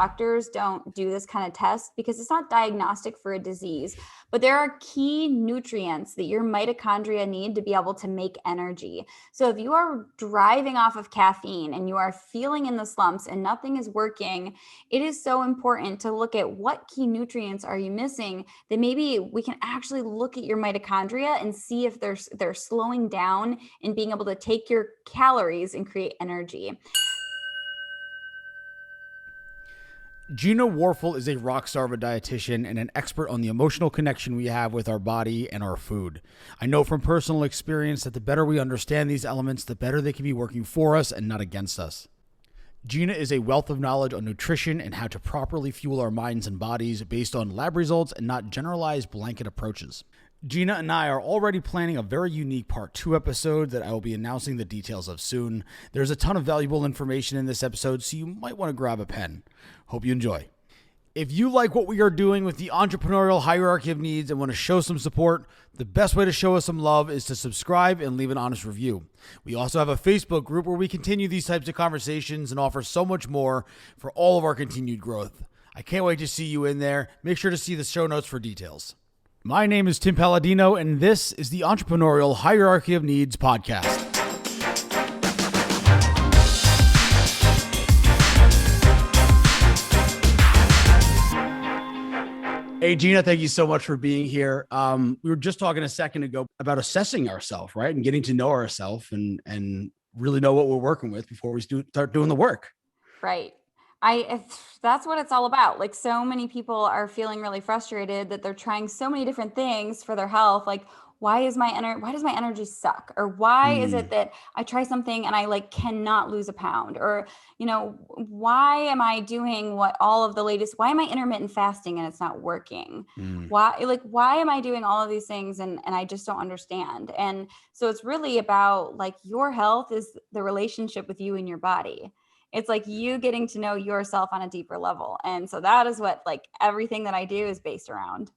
doctors don't do this kind of test because it's not diagnostic for a disease, but there are key nutrients that your mitochondria need to be able to make energy. So if you are driving off of caffeine and you are feeling in the slumps and nothing is working, it is so important to look at what key nutrients are you missing, that maybe we can actually look at your mitochondria and see if they're slowing down and being able to take your calories and create energy. Gina Worful is a rock star of a dietitian and an expert on the emotional connection we have with our body and our food. I know from personal experience that the better we understand these elements, the better they can be working for us and not against us. Gina is a wealth of knowledge on nutrition and how to properly fuel our minds and bodies based on lab results and not generalized blanket approaches. Gina and I are already planning a very unique part 2 episode that I will be announcing the details of soon. There's a ton of valuable information in this episode, so you might want to grab a pen. Hope you enjoy. If you like what we are doing with the entrepreneurial hierarchy of needs and want to show some support, the best way to show us some love is to subscribe and leave an honest review. We also have a Facebook group where we continue these types of conversations and offer so much more for all of our continued growth. I can't wait to see you in there. Make sure to see the show notes for details. My name is Tim Palladino, and this is the Entrepreneurial Hierarchy of Needs podcast. Hey, Gina, thank you so much for being here. We were just talking a second ago about assessing ourselves, right? And getting to know ourselves and really know what we're working with before we start doing the work. Right. That's what it's all about. Like, so many people are feeling really frustrated that they're trying so many different things for their health. Like, why does my energy suck? Or why is it that I try something and I cannot lose a pound? Or, why am I doing why am I intermittent fasting and it's not working? Why am I doing all of these things and I just don't understand? And so it's really about your health is the relationship with you and your body. It's you getting to know yourself on a deeper level. And so that is what everything that I do is based around.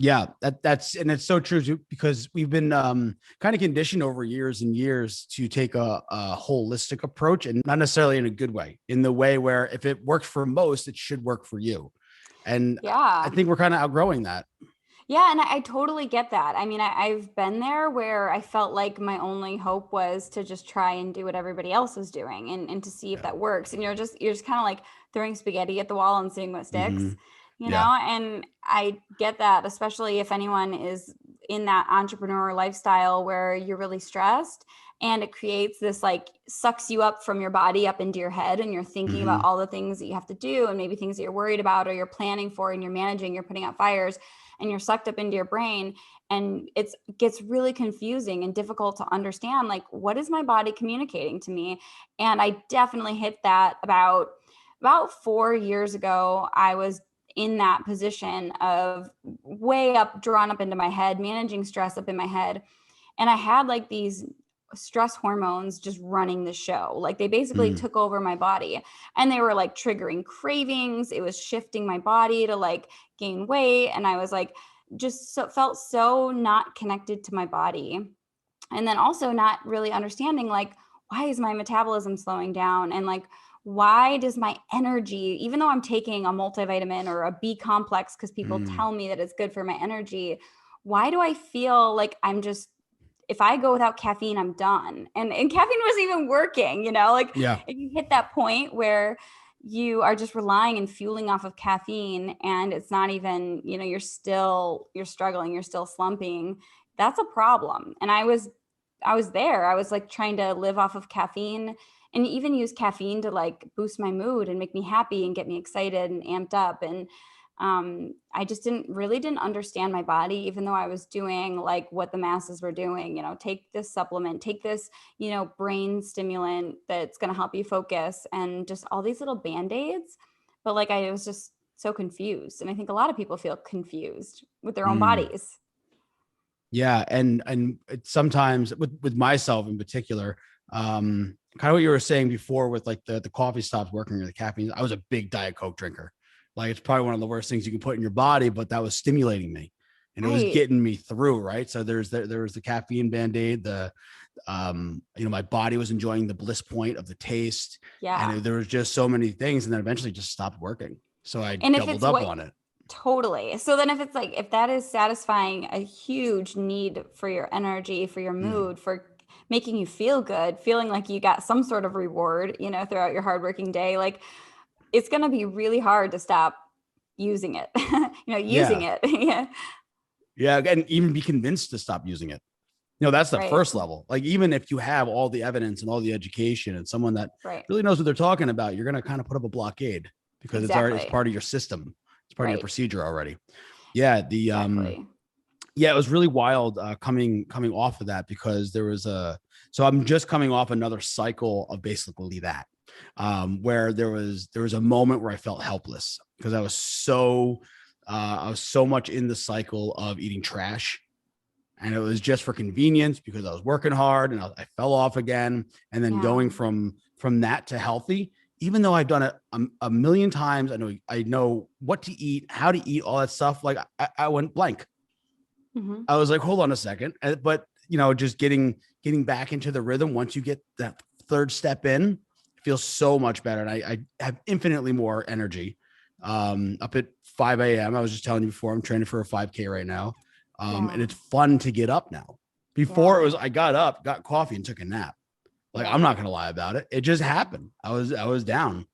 Yeah, that's it's so true too, because we've been kind of conditioned over years and years to take a holistic approach, and not necessarily in a good way, in the way where if it works for most, it should work for you. And yeah, I think we're kind of outgrowing that. Yeah. And I totally get that. I mean, I've been there where I felt like my only hope was to just try and do what everybody else was doing and to see if that works. And you're just kind of throwing spaghetti at the wall and seeing what sticks, you know? And I get that, especially if anyone is in that entrepreneur lifestyle where you're really stressed and it creates this sucks you up from your body up into your head, and you're thinking about all the things that you have to do and maybe things that you're worried about or you're planning for and you're managing, you're putting out fires, and you're sucked up into your brain, and it gets really confusing and difficult to understand, what is my body communicating to me? And I definitely hit that about 4 years ago. I was in that position of way up, drawn up into my head, managing stress up in my head. And I had these stress hormones just running the show. They basically took over my body, and they were triggering cravings. It was shifting my body to gain weight. And I was felt so not connected to my body. And then also not really understanding why is my metabolism slowing down? And why does my energy, even though I'm taking a multivitamin or a B complex, because people tell me that it's good for my energy, why do I feel if I go without caffeine, I'm done. And caffeine wasn't even working, if you hit that point where you are just relying and fueling off of caffeine and it's not even, you're struggling, you're still slumping, that's a problem. And I was there. I was trying to live off of caffeine and even use caffeine to boost my mood and make me happy and get me excited and amped up. And I just didn't understand my body, even though I was doing what the masses were doing, take this supplement, take this, brain stimulant that's going to help you focus, and just all these little band-aids. But I was just so confused. And I think a lot of people feel confused with their own bodies. Yeah. And it's sometimes with myself in particular, kind of what you were saying before with the coffee stopped working or the caffeine. I was a big Diet Coke drinker. It's probably one of the worst things you can put in your body, but that was stimulating me and it was getting me through. Right. So there was the caffeine Band-Aid, the My body was enjoying the bliss point of the taste, Yeah. and there was just so many things, and then eventually just stopped working. So I And if doubled it's up what on it. Totally. So then if it's like if that is satisfying a huge need for your energy, for your Mm. mood, for making you feel good, feeling like you got some sort of reward, throughout your hardworking day, like it's going to be really hard to stop using it. Using Yeah. it. Yeah. Yeah. And even be convinced to stop using it. That's the Right. first level. Like, even if you have all the evidence and all the education and someone that Right. really knows what they're talking about, you're going to kind of put up a blockade because it's Exactly. part of your system. It's part of your Right. procedure already. Yeah. Exactly. Yeah, it was really wild coming off of that, because so I'm just coming off another cycle of basically that, where there was a moment where I felt helpless because I was so much in the cycle of eating trash, and it was just for convenience because I was working hard, and I fell off again, and then Yeah. going from that to healthy. Even though I've done it a million times, I know what to eat, how to eat, all that stuff. Like, I went blank. Hmm. I was like, hold on a second. But, just getting back into the rhythm. Once you get that third step in, it feels so much better. And I have infinitely more energy. Up at 5 a.m. I was just telling you before, I'm training for a 5K right now. Yeah. And it's fun to get up now. Before, Yeah. it was, I got up, got coffee, and took a nap. Like, I'm Yeah. not going to lie about it. It just happened. I was down.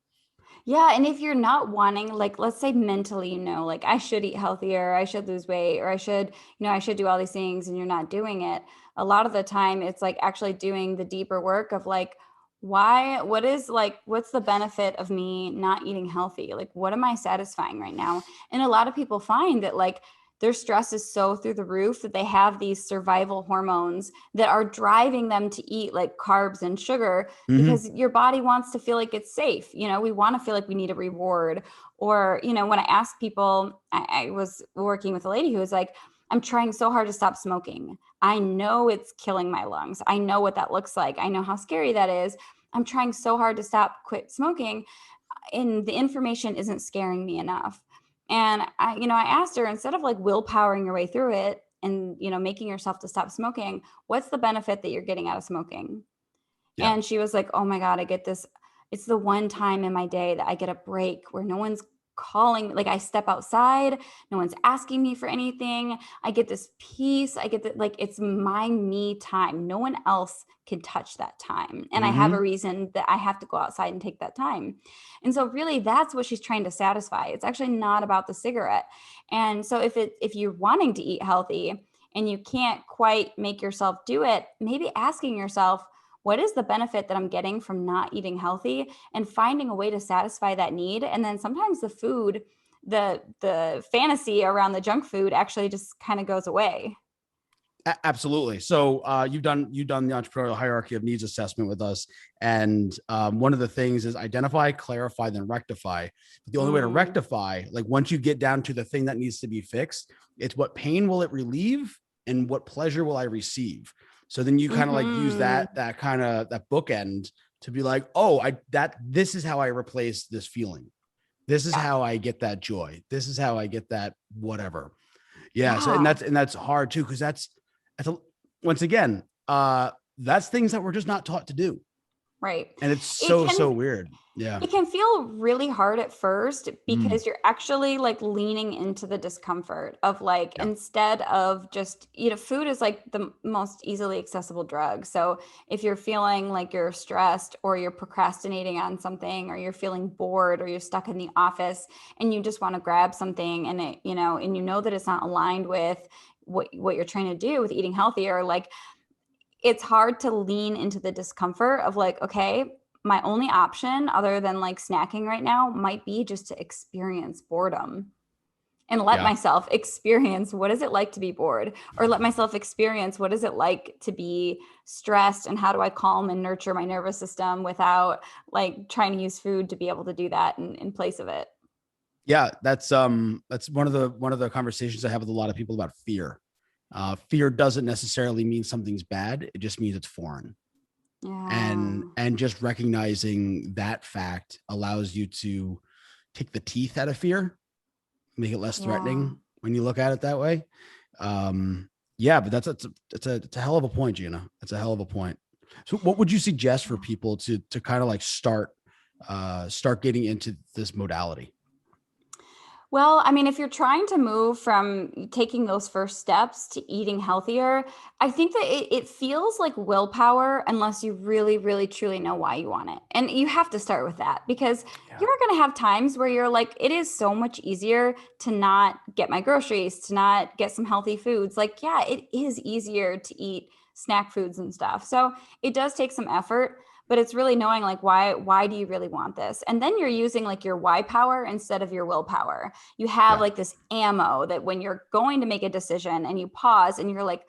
Yeah, and if you're not wanting, like, let's say mentally, like I should eat healthier, I should lose weight, or I should do all these things, and you're not doing it. A lot of the time, it's like actually doing the deeper work of like, what's the benefit of me not eating healthy? Like, what am I satisfying right now? And a lot of people find that like their stress is so through the roof that they have these survival hormones that are driving them to eat like carbs and sugar Mm-hmm. because your body wants to feel like it's safe. We want to feel like we need a reward. Or, when I ask people, I was working with a lady who was like, I'm trying so hard to stop smoking. I know it's killing my lungs. I know what that looks like. I know how scary that is. I'm trying so hard to quit smoking, and the information isn't scaring me enough. And I asked her, instead of like willpowering your way through it and, making yourself to stop smoking, what's the benefit that you're getting out of smoking? Yeah. And she was like, oh my God, I get this. It's the one time in my day that I get a break where no one's calling. Like I step outside, no one's asking me for anything. I get this peace. I get that, like, it's my me time. No one else can touch that time. And I have a Mm-hmm. reason that I have to go outside and take that time. And so really that's what she's trying to satisfy. It's actually not about the cigarette. And so if you're wanting to eat healthy and you can't quite make yourself do it, maybe asking yourself, what is the benefit that I'm getting from not eating healthy, and finding a way to satisfy that need. And then sometimes the food, the fantasy around the junk food actually just kind of goes away. Absolutely. So you've done the entrepreneurial hierarchy of needs assessment with us, and one of the things is identify, clarify, then rectify. But the only way to Mm, rectify, like once you get down to the thing that needs to be fixed, it's what pain will it relieve and what pleasure will I receive. So then you kind of like use mm-hmm. that bookend to be like, oh, this is how I replace this feeling. This is Yeah. how I get that joy. This is how I get that whatever. Yeah. So and Yeah. that's hard too, because that's a, once again, that's things that we're just not taught to do, Right. and it's It so can weird. Yeah. It can feel really hard at first Mm, because you're actually like leaning into the discomfort of like, yeah. instead of just, food is like the most easily accessible drug. So if you're feeling like you're stressed or you're procrastinating on something or you're feeling bored or you're stuck in the office and you just want to grab something and that it's not aligned with what you're trying to do with eating healthier, like it's hard to lean into the discomfort of like, okay, my only option other than like snacking right now might be just to experience boredom and let Yeah. myself experience what is it like to be bored, or let myself experience what is it like to be stressed, and how do I calm and nurture my nervous system without like trying to use food to be able to do that in place of it. Yeah. That's one of the conversations I have with a lot of people about fear. Fear doesn't necessarily mean something's bad. It just means it's foreign. And Yeah. and just recognizing that fact allows you to take the teeth out of fear, make it less Yeah. threatening when you look at it that way. Um, Yeah, but it's a hell of a point, Gina. It's a hell of a point. So what would you suggest for people to kind of like start getting into this modality? Well, I mean, if you're trying to move from taking those first steps to eating healthier, I think that it feels like willpower unless you really, really, truly know why you want it. And you have to start with that because Yeah. you're going to have times where you're like, it is so much easier to not get my groceries, to not get some healthy foods. Like, yeah, it is easier to eat snack foods and stuff. So it does take some effort, but it's really knowing like why do you really want this? And then you're using like your why power instead of your willpower. You have Yeah. like this ammo that when you're going to make a decision and you pause and you're like,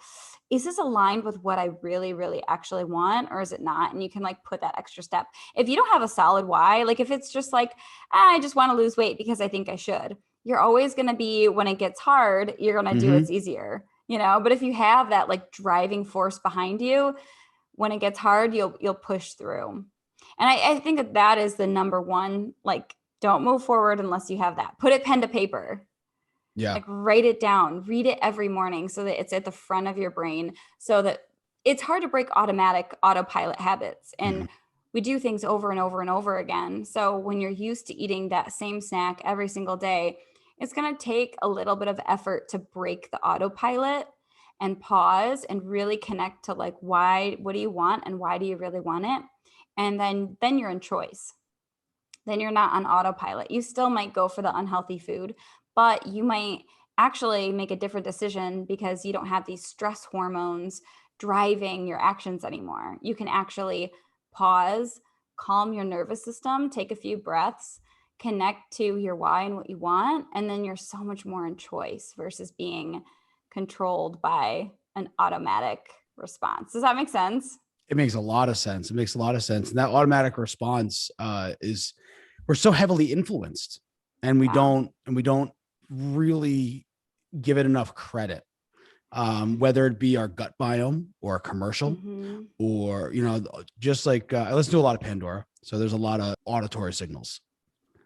is this aligned with what I really, really actually want, or is it not? And you can like put that extra step. If you don't have a solid why, like if it's just like, I just want to lose weight because I think I should, you're always going to be, when it gets hard, you're going to do what's Mm-hmm. easier, you know? But if you have that like driving force behind you, when it gets hard, you'll push through. And I think that that is the number one, like, don't move forward unless you have that. Put it pen to paper, Yeah. like write it down, read it every morning so that it's at the front of your brain, so that it's hard to break automatic autopilot habits. Mhm. And we do things over and over and over again. So when you're used to eating that same snack every single day, it's going to take a little bit of effort to break the autopilot and pause and really connect to like, why, what do you want and why do you really want it? And then you're in choice. Then you're not on autopilot. You still might go for the unhealthy food, but you might actually make a different decision because you don't have these stress hormones driving your actions anymore. You can actually pause, calm your nervous system, take a few breaths, connect to your why and what you want, and then you're so much more in choice versus being controlled by an automatic response. Does that make sense? It makes a lot of sense. It makes a lot of sense. And that automatic response is we're so heavily influenced and Yeah. we don't really give it enough credit. Whether it be our gut biome or a commercial Mm-hmm. or, just like I listen to a lot of Pandora. So there's a lot of auditory signals.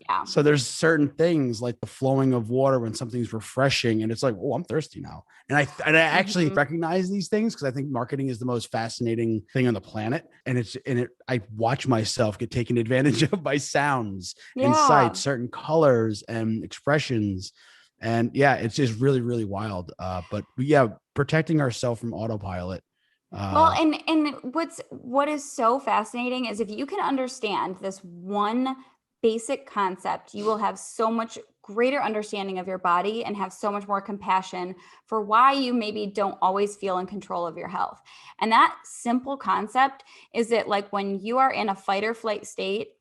Yeah. So there's certain things like the flowing of water when something's refreshing, and it's like, oh, I'm thirsty now. And I actually Mm-hmm. recognize these things because I think marketing is the most fascinating thing on the planet. I watch myself get taken advantage of by sounds and Yeah. sights, certain colors and expressions. And yeah, it's just really, really wild. But yeah, protecting ourselves from autopilot. Well, Uh, and what is so fascinating is if you can understand this one basic concept, you will have so much greater understanding of your body and have so much more compassion for why you maybe don't always feel in control of your health. And that simple concept is that like when you are in a fight or flight state,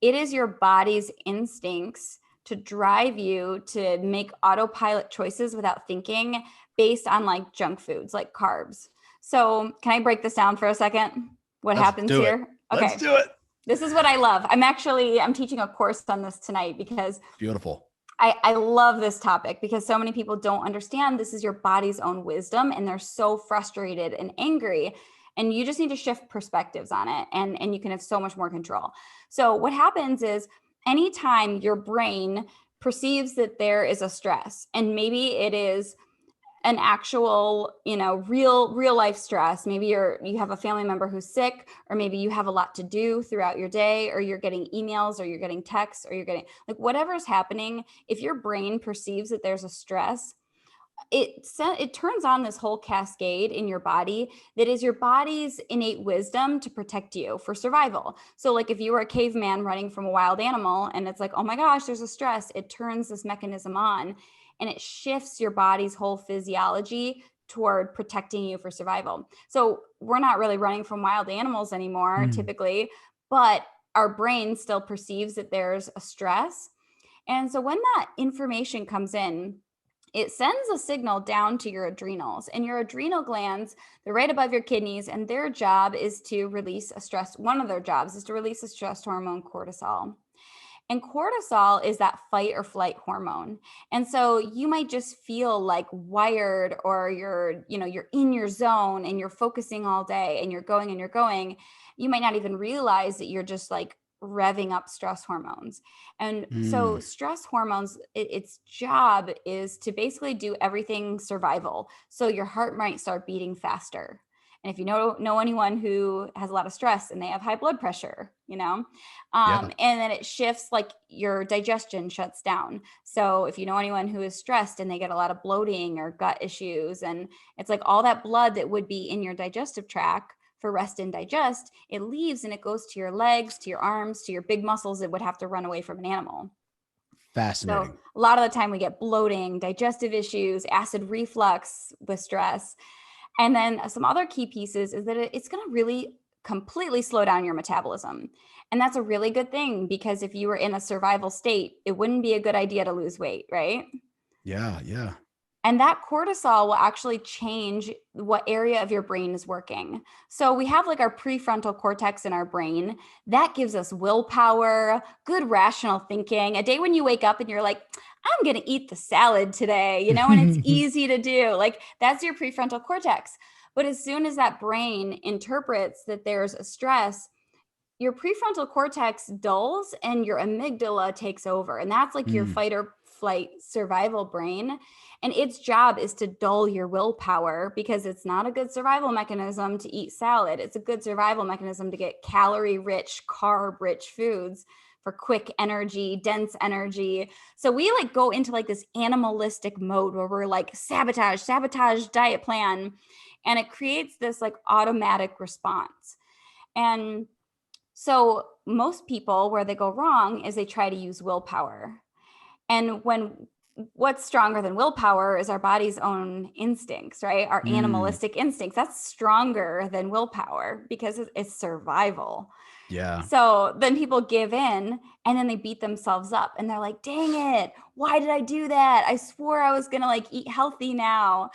it is your body's instincts to drive you to make autopilot choices without thinking based on like junk foods, like carbs. So, can I break this down for a second? What let's happens do it. here? Let's Okay. do it. This is what I love. I'm teaching a course on this tonight because Beautiful. I love this topic because so many people don't understand this is your body's own wisdom and they're so frustrated and angry. And you just need to shift perspectives on it and you can have so much more control. So, what happens is anytime your brain perceives that there is a stress, and maybe it is an actual, real life stress. Maybe you have a family member who's sick, or maybe you have a lot to do throughout your day, or you're getting emails, or you're getting texts, or you're getting like whatever's happening. If your brain perceives that there's a stress, it turns on this whole cascade in your body that is your body's innate wisdom to protect you for survival. So like if you were a caveman running from a wild animal and it's like, oh my gosh, there's a stress, it turns this mechanism on and it shifts your body's whole physiology toward protecting you for survival. So we're not really running from wild animals anymore Mm. typically, but our brain still perceives that there's a stress. And so when that information comes in, it sends a signal down to your adrenals, and your adrenal glands, they're right above your kidneys, and their job is to release a stress. One of their jobs is to release a stress hormone, cortisol. And cortisol is that fight or flight hormone. And so you might just feel like wired, or you're in your zone and you're focusing all day and you're going and you're going. You might not even realize that you're just like revving up stress hormones. And so Mm. stress hormones, its job is to basically do everything survival. So your heart might start beating faster. And if you know anyone who has a lot of stress and they have high blood pressure, Yeah. and then it shifts, like your digestion shuts down. So if you know anyone who is stressed and they get a lot of bloating or gut issues, and it's like all that blood that would be in your digestive tract for rest and digest, it leaves and it goes to your legs, to your arms, to your big muscles that would have to run away from an animal. So Fascinating. a lot of the time we get bloating, digestive issues, acid reflux with stress. And then some other key pieces is that it's going to really completely slow down your metabolism. And that's a really good thing, because if you were in a survival state, it wouldn't be a good idea to lose weight, right? Yeah. Yeah. And that cortisol will actually change what area of your brain is working. So we have like our prefrontal cortex in our brain that gives us willpower, good rational thinking. A day when you wake up and you're like, I'm going to eat the salad today, and it's easy to do. Like, that's your prefrontal cortex. But as soon as that brain interprets that there's a stress, your prefrontal cortex dulls and your amygdala takes over. And that's like your Mm. fight or flight survival brain. And its job is to dull your willpower, because it's not a good survival mechanism to eat salad. It's a good survival mechanism to get calorie rich, carb rich foods for quick energy, dense energy. So we like go into like this animalistic mode where we're like sabotage diet plan. And it creates this like automatic response. And so most people, where they go wrong is they try to use willpower. And what's stronger than willpower is our body's own instincts, right? Our Mm. animalistic instincts. That's stronger than willpower because it's survival. Yeah. So then people give in and then they beat themselves up and they're like, dang it, why did I do that? I swore I was going to like eat healthy now.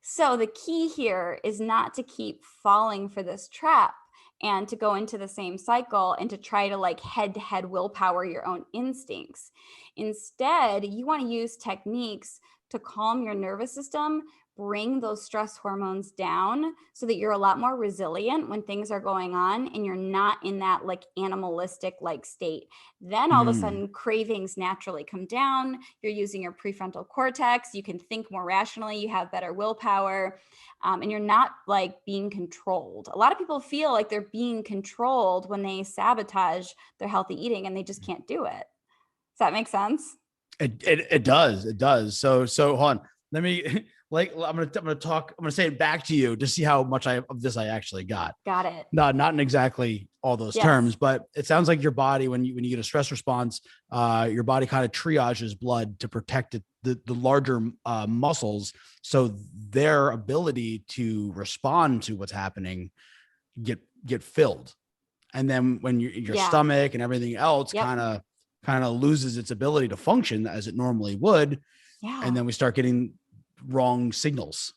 So the key here is not to keep falling for this trap and to go into the same cycle and to try to like head to head willpower your own instincts. Instead, you want to use techniques to calm your nervous system, bring those stress hormones down so that you're a lot more resilient when things are going on and you're not in that like animalistic like state. Then all of a Mm. sudden cravings naturally come down. You're using your prefrontal cortex. You can think more rationally. You have better willpower. And you're not like being controlled. A lot of people feel like they're being controlled when they sabotage their healthy eating and they just can't do it. Does that make sense? It does. It does. So hold on. Let me like I'm gonna say it back to you to see how much of this I actually got. Got it. No, not in exactly all those terms, Yes. but it sounds like your body, when you get a stress response, your body kind of triages blood to protect the larger muscles, so their ability to respond to what's happening get filled. And then when your Yeah. stomach and everything else Yep. kind of loses its ability to function as it normally would, and Yeah. then we start getting wrong signals.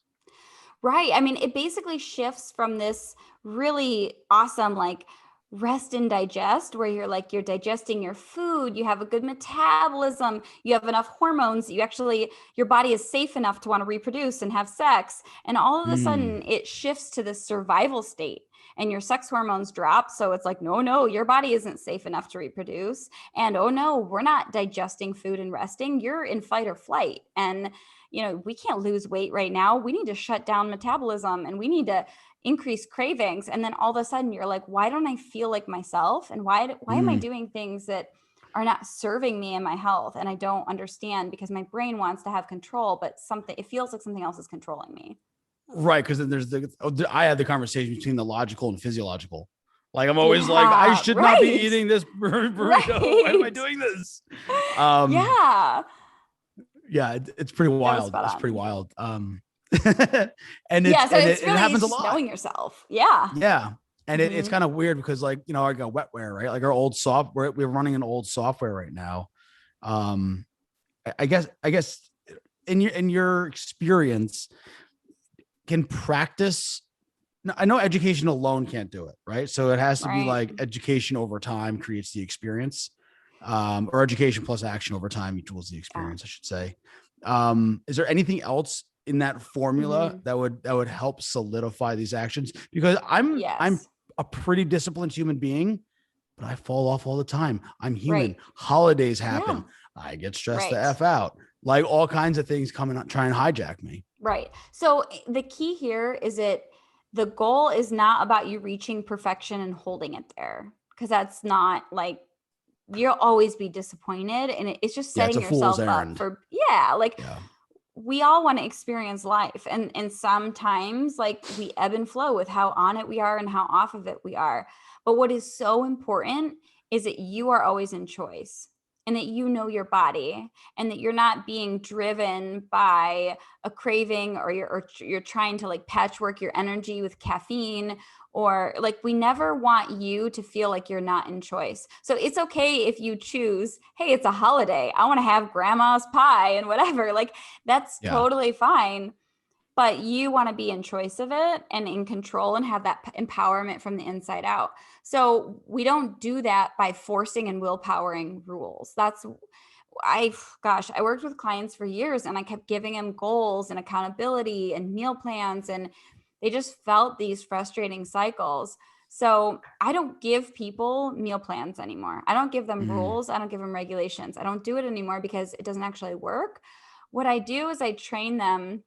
Right. I mean, it basically shifts from this really awesome, like rest and digest, where you're digesting your food, you have a good metabolism, you have enough hormones, your body is safe enough to want to reproduce and have sex. And all of a Mm. sudden, it shifts to this survival state. And your sex hormones drop. So it's like, no, your body isn't safe enough to reproduce. And oh no, we're not digesting food and resting. You're in fight or flight. And we can't lose weight right now. We need to shut down metabolism and we need to increase cravings. And then all of a sudden you're like, why don't I feel like myself? And why am I Mm. doing things that are not serving me and my health? And I don't understand, because my brain wants to have control, but it feels like something else is controlling me. Right, because then I had the conversation between the logical and physiological. Like I'm always like, I Yeah, should not be right. eating this burrito. Why am I Right. doing this? Um, Yeah. yeah, it's pretty That was wild. spot It's pretty on. wild. And Yeah. So it's it really happens a just lot. knowing yourself. Yeah. Yeah. And it's Hmm. kind of weird because like, I got wetware, right? Like our old software, we're running an old software right now. Um, I guess in your experience, can practice, I know education alone can't do it, right? So it has to be Right. like education over time creates the experience, or education plus action over time equals the Yeah. experience, I should say. Is there anything else in that formula Hmm. that would help solidify these actions? Because I'm Yes. a pretty disciplined human being, but I fall off all the time. I'm human. Right. Holidays Yeah. happen. I get stressed the Right. F out. Like all kinds of things coming up, try and hijack me. Right. So the key here is the goal is not about you reaching perfection and holding it there, because that's not like, you'll always be disappointed, and it's just Yeah, it's setting a fool's yourself up errand. for, yeah, like Yeah. we all want to experience life, and sometimes like we ebb and flow with how on it we are and how off of it we are. But what is so important is that you are always in choice, and that you know your body, and that you're not being driven by a craving, or you're trying to like patchwork your energy with caffeine, or like, we never want you to feel like you're not in choice. So it's okay if you choose, hey, it's a holiday, I want to have grandma's pie and whatever, like that's Yeah. totally fine. But you want to be in choice of it and in control and have that empowerment from the inside out. So we don't do that by forcing and willpowering rules. I worked with clients for years, and I kept giving them goals and accountability and meal plans, and they just felt these frustrating cycles. So I don't give people meal plans anymore. I don't give them Mm. rules. I don't give them regulations. I don't do it anymore because it doesn't actually work. What I do is I train them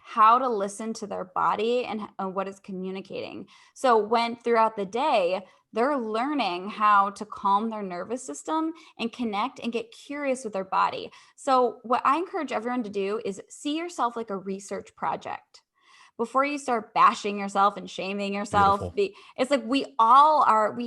how to listen to their body and what it's communicating. So when throughout the day, they're learning how to calm their nervous system and connect and get curious with their body. So what I encourage everyone to do is see yourself like a research project before you start bashing yourself and shaming yourself. Beautiful. It's like we all are,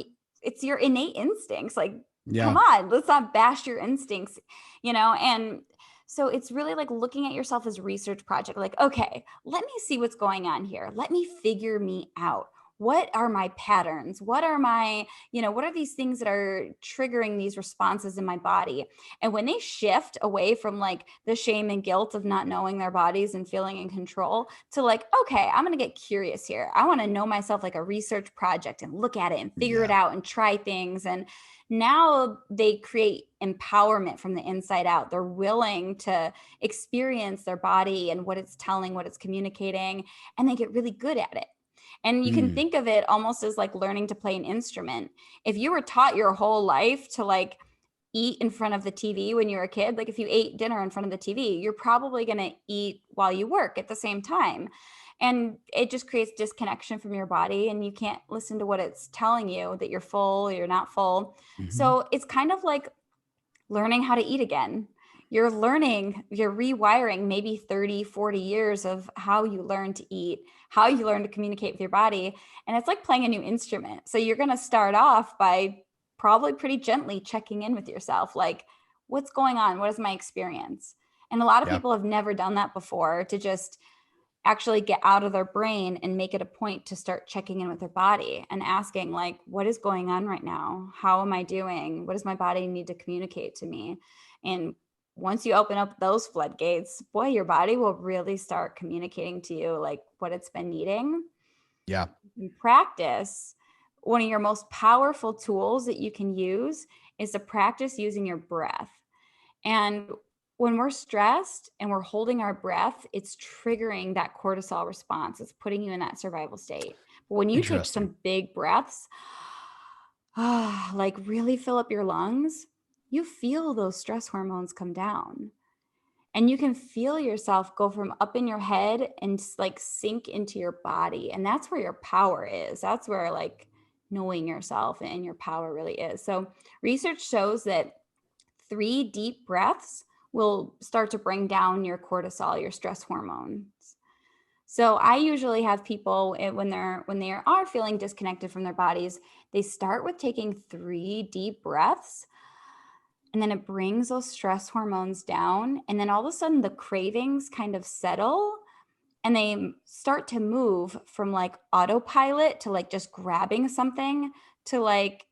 it's your innate instincts. Like, come Yeah. on, let's not bash your instincts, and so it's really like looking at yourself as a research project. Like, okay, let me see what's going on here. Let me figure me out. What are my patterns? What are what are these things that are triggering these responses in my body? And when they shift away from like the shame and guilt of not knowing their bodies and feeling in control to like, okay, I'm going to get curious here. I want to know myself like a research project and look at it and figure it Yeah. out and try things. And now they create empowerment from the inside out. They're willing to experience their body and what it's telling, what it's communicating, and they get really good at it. And you can Mm. think of it almost as like learning to play an instrument. If you were taught your whole life to like eat in front of the TV when you were a kid, like if you ate dinner in front of the TV, you're probably going to eat while you work at the same time. And it just creates disconnection from your body, and you can't listen to what it's telling you, that you're full or you're not full. Hmm. So it's kind of like learning how to eat again. You're learning, you're rewiring maybe 30, 40 years of how you learn to eat, how you learn to communicate with your body. And it's like playing a new instrument. So you're going to start off by probably pretty gently checking in with yourself, like, what's going on? What is my experience? And a lot of Yeah. people have never done that before, to just actually get out of their brain and make it a point to start checking in with their body and asking, like, what is going on right now? How am I doing? What does my body need to communicate to me? And once you open up those floodgates, boy, your body will really start communicating to you like what it's been needing. Yeah. In practice, one of your most powerful tools that you can use is to practice using your breath. And when we're stressed and we're holding our breath, it's triggering that cortisol response. It's putting you in that survival state. But when you take Interesting. some big breaths, like really fill up your lungs, you feel those stress hormones come down. And you can feel yourself go from up in your head and like sink into your body. And that's where your power is. That's where like knowing yourself and your power really is. So research shows that 3 deep breaths will start to bring down your cortisol, your stress hormones. So I usually have people when they are feeling disconnected from their bodies, they start with taking 3 deep breaths, and then it brings those stress hormones down, and then all of a sudden the cravings kind of settle, and they start to move from like autopilot to like just grabbing something to like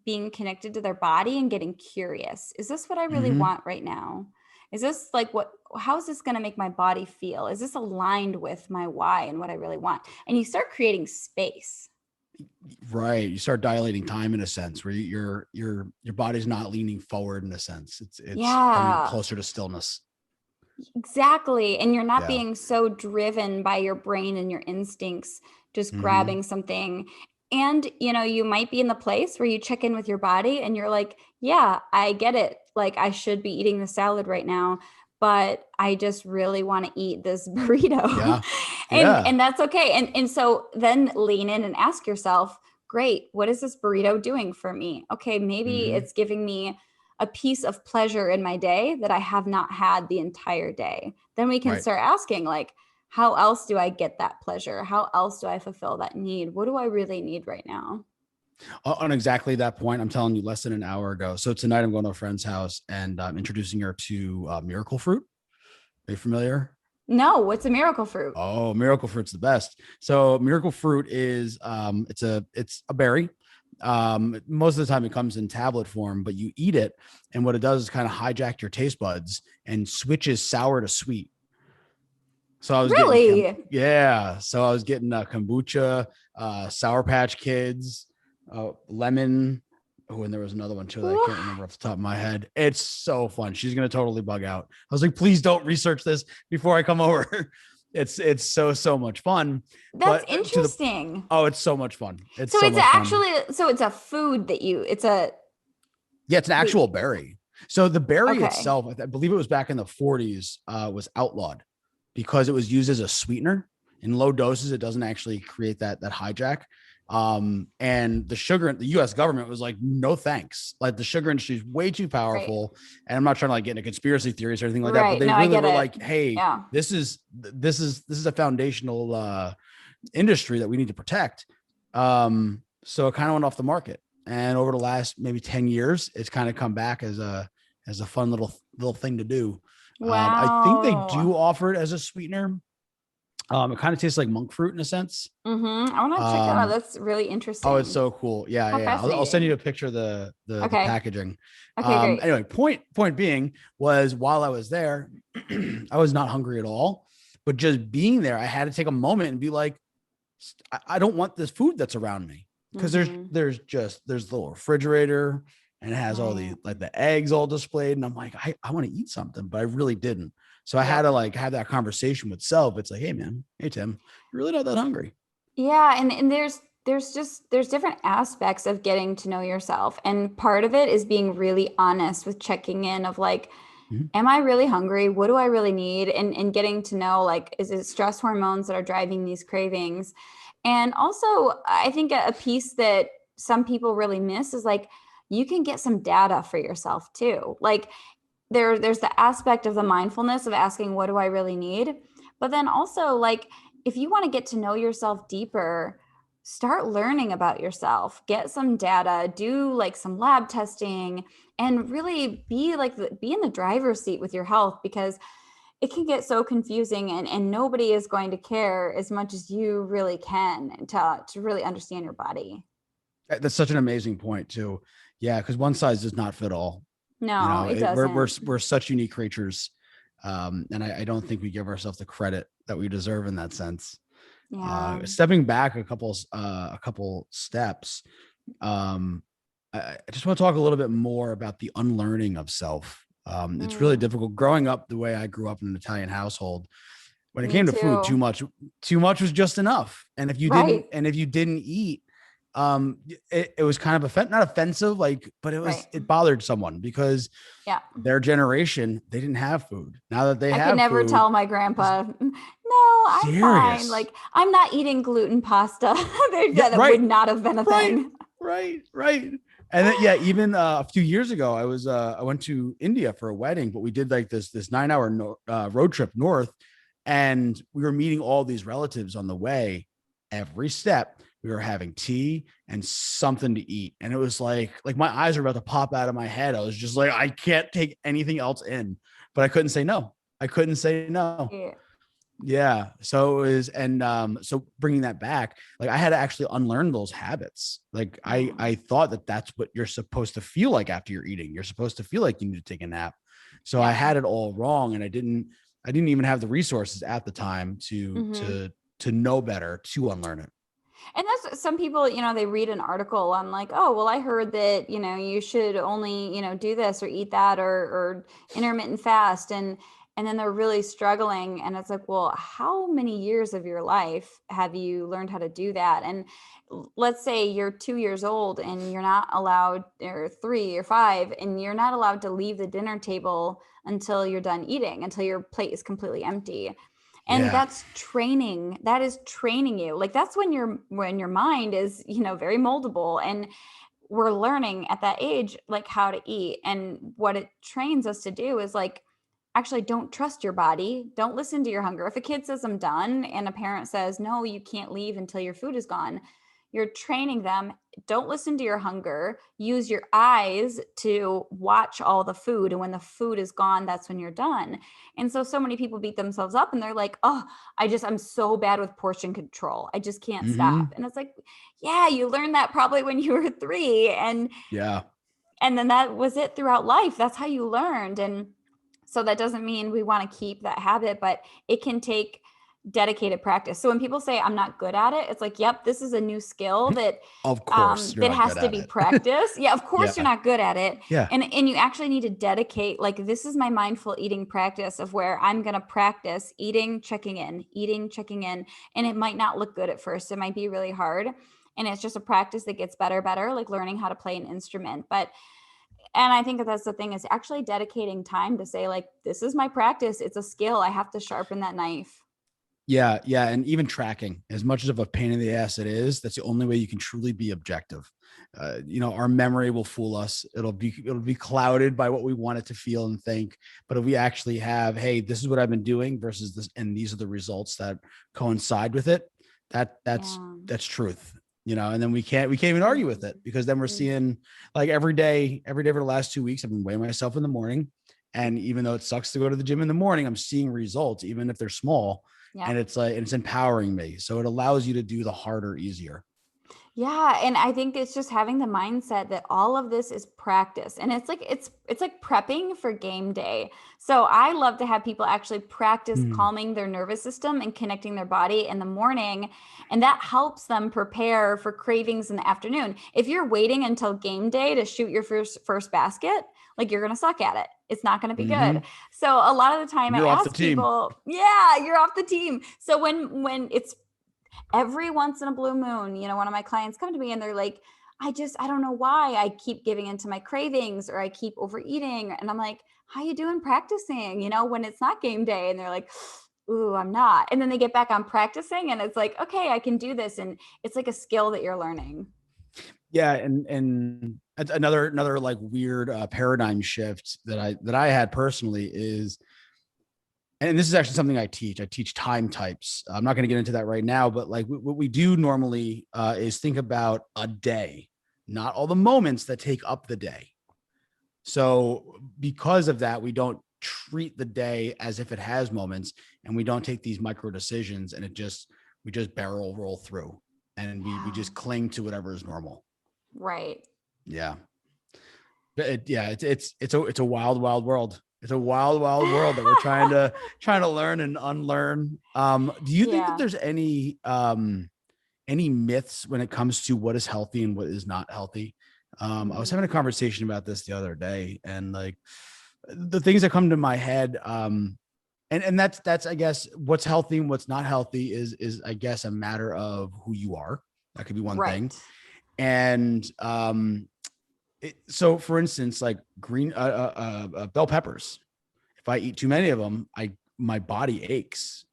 being connected to their body and getting curious. Is this what I really Hmm. want right now? Is this like how is this going to make my body feel? Is this aligned with my why and what I really want? And you start creating space. Right. You start dilating time in a sense where your body's not leaning forward in a sense. It's coming Yeah, closer to stillness. exactly. And you're not Yeah. being so driven by your brain and your instincts, just Hmm. grabbing something. And, you might be in the place where you check in with your body and you're like, yeah, I get it. Like, I should be eating the salad right now, but I just really want to eat this burrito. Yeah. and Yeah. and that's okay. And so then lean in and ask yourself, great, what is this burrito doing for me? Okay, maybe Hmm. it's giving me a piece of pleasure in my day that I have not had the entire day. Then we can Right. start asking, like, how else do I get that pleasure? How else do I fulfill that need? What do I really need right now? On exactly that point, I'm telling you less than an hour ago. So tonight I'm going to a friend's house and I'm introducing her to miracle fruit. Are you familiar? No, what's a miracle fruit? Oh, miracle fruit's the best. So miracle fruit is it's a berry. Most of the time it comes in tablet form, but you eat it, and what it does is kind of hijack your taste buds and switches sour to sweet. So I was getting Really? yeah. So I was getting kombucha, Sour Patch Kids, lemon. Oh, and there was another one too that I can't remember off the top of my head. It's so fun. She's gonna totally bug out. I was like, please don't research this before I come over. It's so much fun. That's But to the interesting. it's so much fun. It's So so it's much fun. actually, so it's a food that it's a, Yeah, it's an wait, actual berry. So the berry okay. itself, I believe it was back in the 40s, was outlawed because it was used as a sweetener. In low doses, it doesn't actually create that hijack. And the sugar, the U.S. government was like, no thanks. Like the sugar industry is way too Right. powerful. And I'm not trying to like get into conspiracy theories or anything like that, but Right. they No, I really get were it. like, hey, Yeah. this is a foundational industry that we need to protect. So it kind of went off the market. And over the last maybe 10 years, it's kind of come back as a fun little thing to do. I think they do Wow. offer it as a sweetener. It kind of tastes like monk fruit in a sense. I want to check that out. Um, That's really oh, it's interesting. so cool. Yeah, How yeah. I'll send you fascinating. a picture of the Okay. packaging. Okay, great. Anyway, point being was while I was there, I was not hungry at all, but just being there, I had to take a moment and be like, I don't want this food that's around me because Mm-hmm. there's the little refrigerator and it has all the Right. like the eggs all displayed, and I'm like, I want to eat something, but I really didn't. So I had Yep. to like have that conversation with self. It's like, hey man, hey Tim, you're really not that hungry. Yeah, and there's different aspects of getting to know yourself. And part of it is being really honest with checking in of like, Mhm. am I really hungry? What do I really need? And getting to know, like, is it stress hormones that are driving these cravings? And also, I think a piece that some people really miss is like you can get some data for yourself too. Like there's the aspect of the mindfulness of asking, what do I really need? But then also, like, if you want to get to know yourself deeper, start learning about yourself, get some data, do like some lab testing, and really be like be in the driver's seat with your health, because it can get so confusing, and nobody is going to care as much as you really can to really understand your body. That's such an amazing point too. Yeah, because one size does not fit all. You No, know, it we're doesn't. such unique creatures, and I don't think we give ourselves the credit that we deserve in that sense. Yeah. Stepping back a couple steps, um, I just want to talk a little bit more about the unlearning of self. It's really Mm, difficult growing up the way I grew up in an Italian household. When it me came to food, too. too much was just enough. Right. And if you didn't eat, it was kind of not offensive, like, but Right. it bothered someone because Yeah. their generation, they didn't have food. Now that they I could have never food, tell my it's grandpa, no, I'm fine. serious. Like, I'm not eating gluten pasta. Yeah, That would right, not have been a right, thing. right. And then yeah, even a few years ago, I went to India for a wedding, but we did like this 9 hour road trip north, and we were meeting all these relatives on the way. Every step, we were having tea and something to eat, and it was like my eyes were about to pop out of my head. I was just like, I can't take anything else in, but I couldn't say no. I couldn't say no. Yeah. Yeah. So it was, and so bringing that back, like I had to actually unlearn those habits. Like I Mm, thought that that's what you're supposed to feel like after you're eating. You're supposed to feel like you need to take a nap. So I yeah. had it all wrong, and I didn't even have the resources at the time to Hmm. to know better to unlearn it. And that's some people, they read an article on like, oh, well, I heard that, you should only, do this or eat that or intermittent fast. And and then they're really struggling. And it's like, well, how many years of your life have you learned how to do that? And let's say you're 2 years old and you're not allowed, or 3 or 5, and you're not allowed to leave the dinner table until you're done eating, until your plate is completely empty. And Yeah. that's training. That is training you. Like, that's when your mind is, very moldable, and we're learning at that age, like, how to eat. And what it trains us to do is, like, actually don't trust your body. Don't listen to your hunger. If a kid says, I'm done, and a parent says, no, you can't leave until your food is gone, you're training them. Don't listen to your hunger. Use your eyes to watch all the food. And when the food is gone, that's when you're done. And so many people beat themselves up, and they're like, oh, I'm so bad with portion control. I just can't stop. Mm-hmm. And it's like, yeah, you learned that probably when you were 3. Yeah. And then that was it throughout life. That's how you learned. And so that doesn't mean we want to keep that habit, but it can take dedicated practice. So when people say I'm not good at it, it's like, yep, this is a new skill that Of course, you're that not has good to at be it. practiced. Yeah, of course you're Yeah. not good at it. Yeah. And you actually need to dedicate, like, this is my mindful eating practice of where I'm going to practice eating, checking in. And it might not look good at first. It might be really hard. And it's just a practice that gets better, like learning how to play an instrument. And I think that that's the thing, is actually dedicating time to say, like, this is my practice. It's a skill. I have to sharpen that knife. Yeah. Yeah. And even tracking, as much of a pain in the ass it is, that's the only way you can truly be objective. Our memory will fool us. It'll be clouded by what we want it to feel and think. But if we actually have, hey, this is what I've been doing versus this, and these are the results that coincide with it, Yeah. that's truth. And then we can't even argue with it, because then we're Mm-hmm. seeing, like, every day for the last 2 weeks, I've been weighing myself in the morning. And even though it sucks to go to the gym in the morning, I'm seeing results, even if they're small. Yeah. And it's empowering me. So it allows you to do the harder easier. Yeah, and I think it's just having the mindset that all of this is practice. And it's like prepping for game day. So I love to have people actually practice Hmm. calming their nervous system and connecting their body in the morning, and that helps them prepare for cravings in the afternoon. If you're waiting until game day to shoot your first basket, like, you're going to suck at it. It's not going to be good. Hmm. So a lot of the time I You're off the ask team. people, yeah, you're off the team. So when it's every once in a blue moon, one of my clients come to me and they're like, I don't know why I keep giving into my cravings, or I keep overeating. And I'm like, how you doing practicing, when it's not game day? And they're like, ooh, I'm not. And then they get back on practicing, and it's like, okay, I can do this. And it's like a skill that you're learning. Yeah. And another like weird paradigm shift that I had personally is, and this is actually something I teach time types. I'm not going to get into that right now, but like what we do normally is think about a day, not all the moments that take up the day. So because of that, we don't treat the day as if it has moments, and we don't take these micro decisions, and we just barrel roll through, and we Yeah. just cling to whatever is normal. Right. Yeah. But it's a wild, wild world. It's a wild, wild world that we're trying to learn and unlearn. Do you think that Yeah. there's any myths when it comes to what is healthy and what is not healthy? I was having a Mm. conversation about this the other day, and like the things that come to my head, and that's I guess what's healthy and what's not healthy is I guess a matter of who you are. That could be one thing. Right. And so for instance, like green bell peppers, if I eat too many of them, my body aches.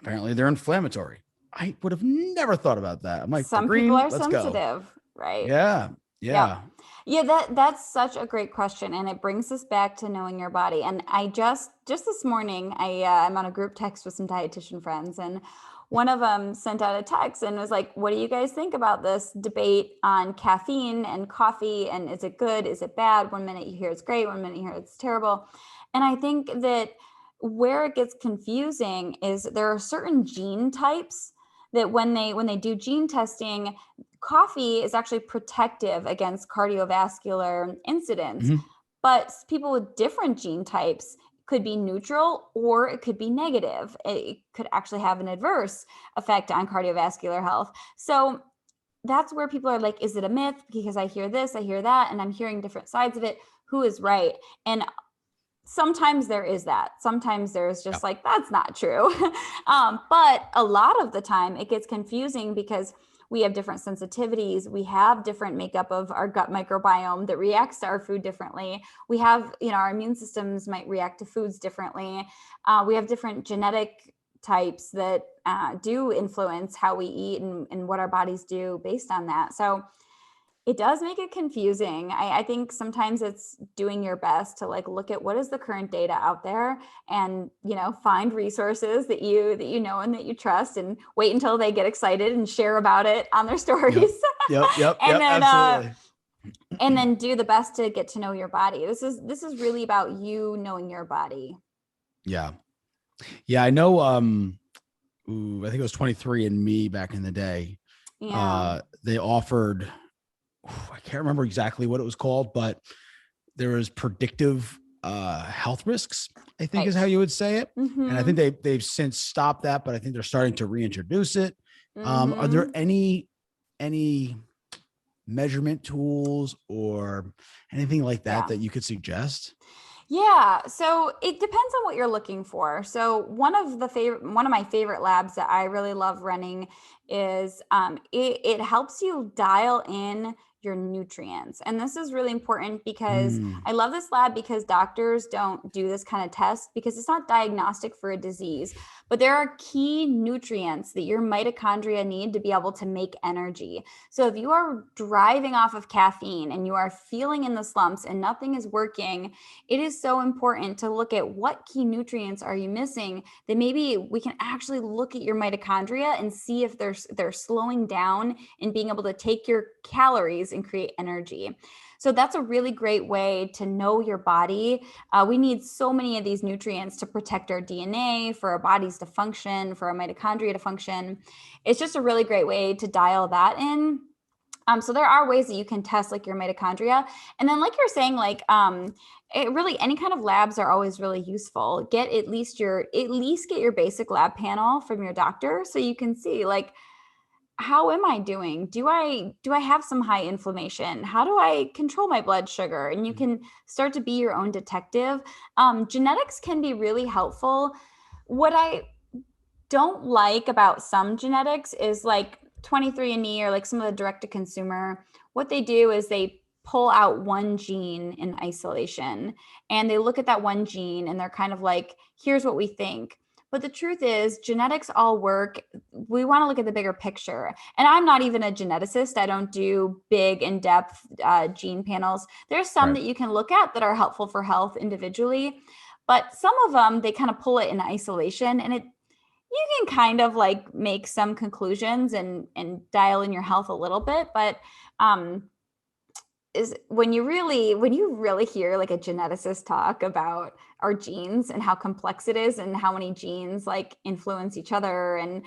Apparently they're inflammatory. I would have never thought about that. I'm like, they're Some people green, are let's go. sensitive, right? Yeah. Yep. Yeah. Yeah, that's such a great question, and it brings us back to knowing your body. And I just this morning, I'm on a group text with some dietitian friends, and one of them sent out a text and was like, "What do you guys think about this debate on caffeine and coffee? And is it good? Is it bad? One minute you hear it's great, one minute you hear it's terrible." And I think that where it gets confusing is there are certain gene types that when they do gene testing, coffee is actually protective against cardiovascular incidents. Mhm. But people with different gene types could be neutral, or it could be negative. It could actually have an adverse effect on cardiovascular health. So that's where people are like, is it a myth? Because I hear this, I hear that, and I'm hearing different sides of it. Who is right? And sometimes there is that. Sometimes there's just like, that's not true. But a lot of the time it gets confusing because we have different sensitivities. We have different makeup of our gut microbiome that reacts to our food differently. We have, our immune systems might react to foods differently. We have different genetic types that do influence how we eat and what our bodies do based on that. So it does make it confusing. I think sometimes it's doing your best to like look at what is the current data out there and, find resources that you know and that you trust, and wait until they get excited and share about it on their stories. Yep. And then Absolutely. And then do the best to get to know your body. This is really about you knowing your body. Yeah. I know. I think it was 23andMe back in the day. Yeah. They offered, I can't remember exactly what it was called, but there was predictive health risks, I think is how you would say it. Mm-hmm. And I think they've since stopped that, but I think they're starting to reintroduce it. Mm-hmm. Are there any measurement tools or anything like that that you could suggest? Yeah. So it depends on what you're looking for. So one of my favorite labs that I really love running is it helps you dial in your nutrients. And this is really important because I love this lab because doctors don't do this kind of test because it's not diagnostic for a disease, but there are key nutrients that your mitochondria need to be able to make energy. So if you are driving off of caffeine and you are feeling in the slumps and nothing is working, it is so important to look at what key nutrients are you missing, that maybe we can actually look at your mitochondria and see if they're slowing down and being able to take your calories and create energy. So that's a really great way to know your body. We need so many of these nutrients to protect our DNA, for our bodies to function, for our mitochondria to function. It's just a really great way to dial that in. So there are ways that you can test like your mitochondria. And then like you're saying, like any kind of labs are always really useful. Get at least get your basic lab panel from your doctor so you can see like, how am I doing? Do I have some high inflammation? How do I control my blood sugar? And you can start to be your own detective. Genetics can be really helpful. What I don't like about some genetics is like 23andMe or like some of the direct to consumer. What they do is they pull out one gene in isolation and they look at that one gene and they're kind of like, here's what we think. But the truth is, genetics all work. We want to look at the bigger picture. And I'm not even a geneticist. I don't do big, in-depth gene panels. There's some that you can look at that are helpful for health individually. But some of them, they kind of pull it in isolation. And you can kind of like make some conclusions and dial in your health a little bit. But is when you really hear like a geneticist talk about our genes and how complex it is and how many genes like influence each other and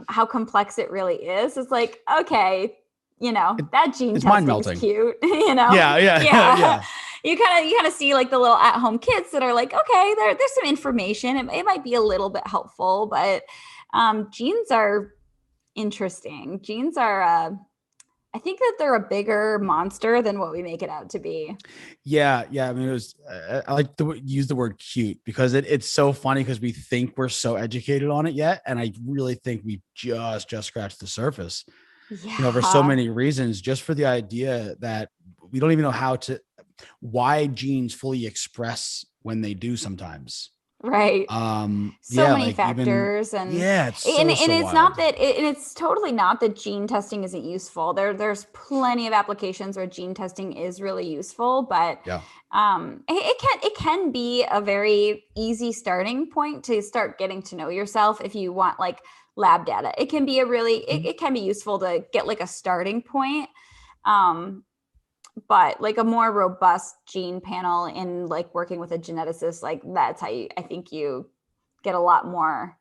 how complex it really is, it's like, okay, that gene testing's cute. Yeah. You kind of see like the little at-home kits that are like, okay, there's some information, it might be a little bit helpful, but genes are interesting. Genes are I think that they're a bigger monster than what we make it out to be. Yeah. I mean, I like to use the word cute because it's so funny because we think we're so educated on it yet. And I really think we just scratched the surface, for so many reasons, just for the idea that we don't even know why genes fully express when they do sometimes. Right. So many factors. It's it's not that, and it's totally not that gene testing isn't useful. There's plenty of applications where gene testing is really useful, but it can be a very easy starting point to start getting to know yourself. If you want like lab data, it can be it can be useful to get like a starting point. But like a more robust gene panel in like working with a geneticist, like that's how I think you get a lot more,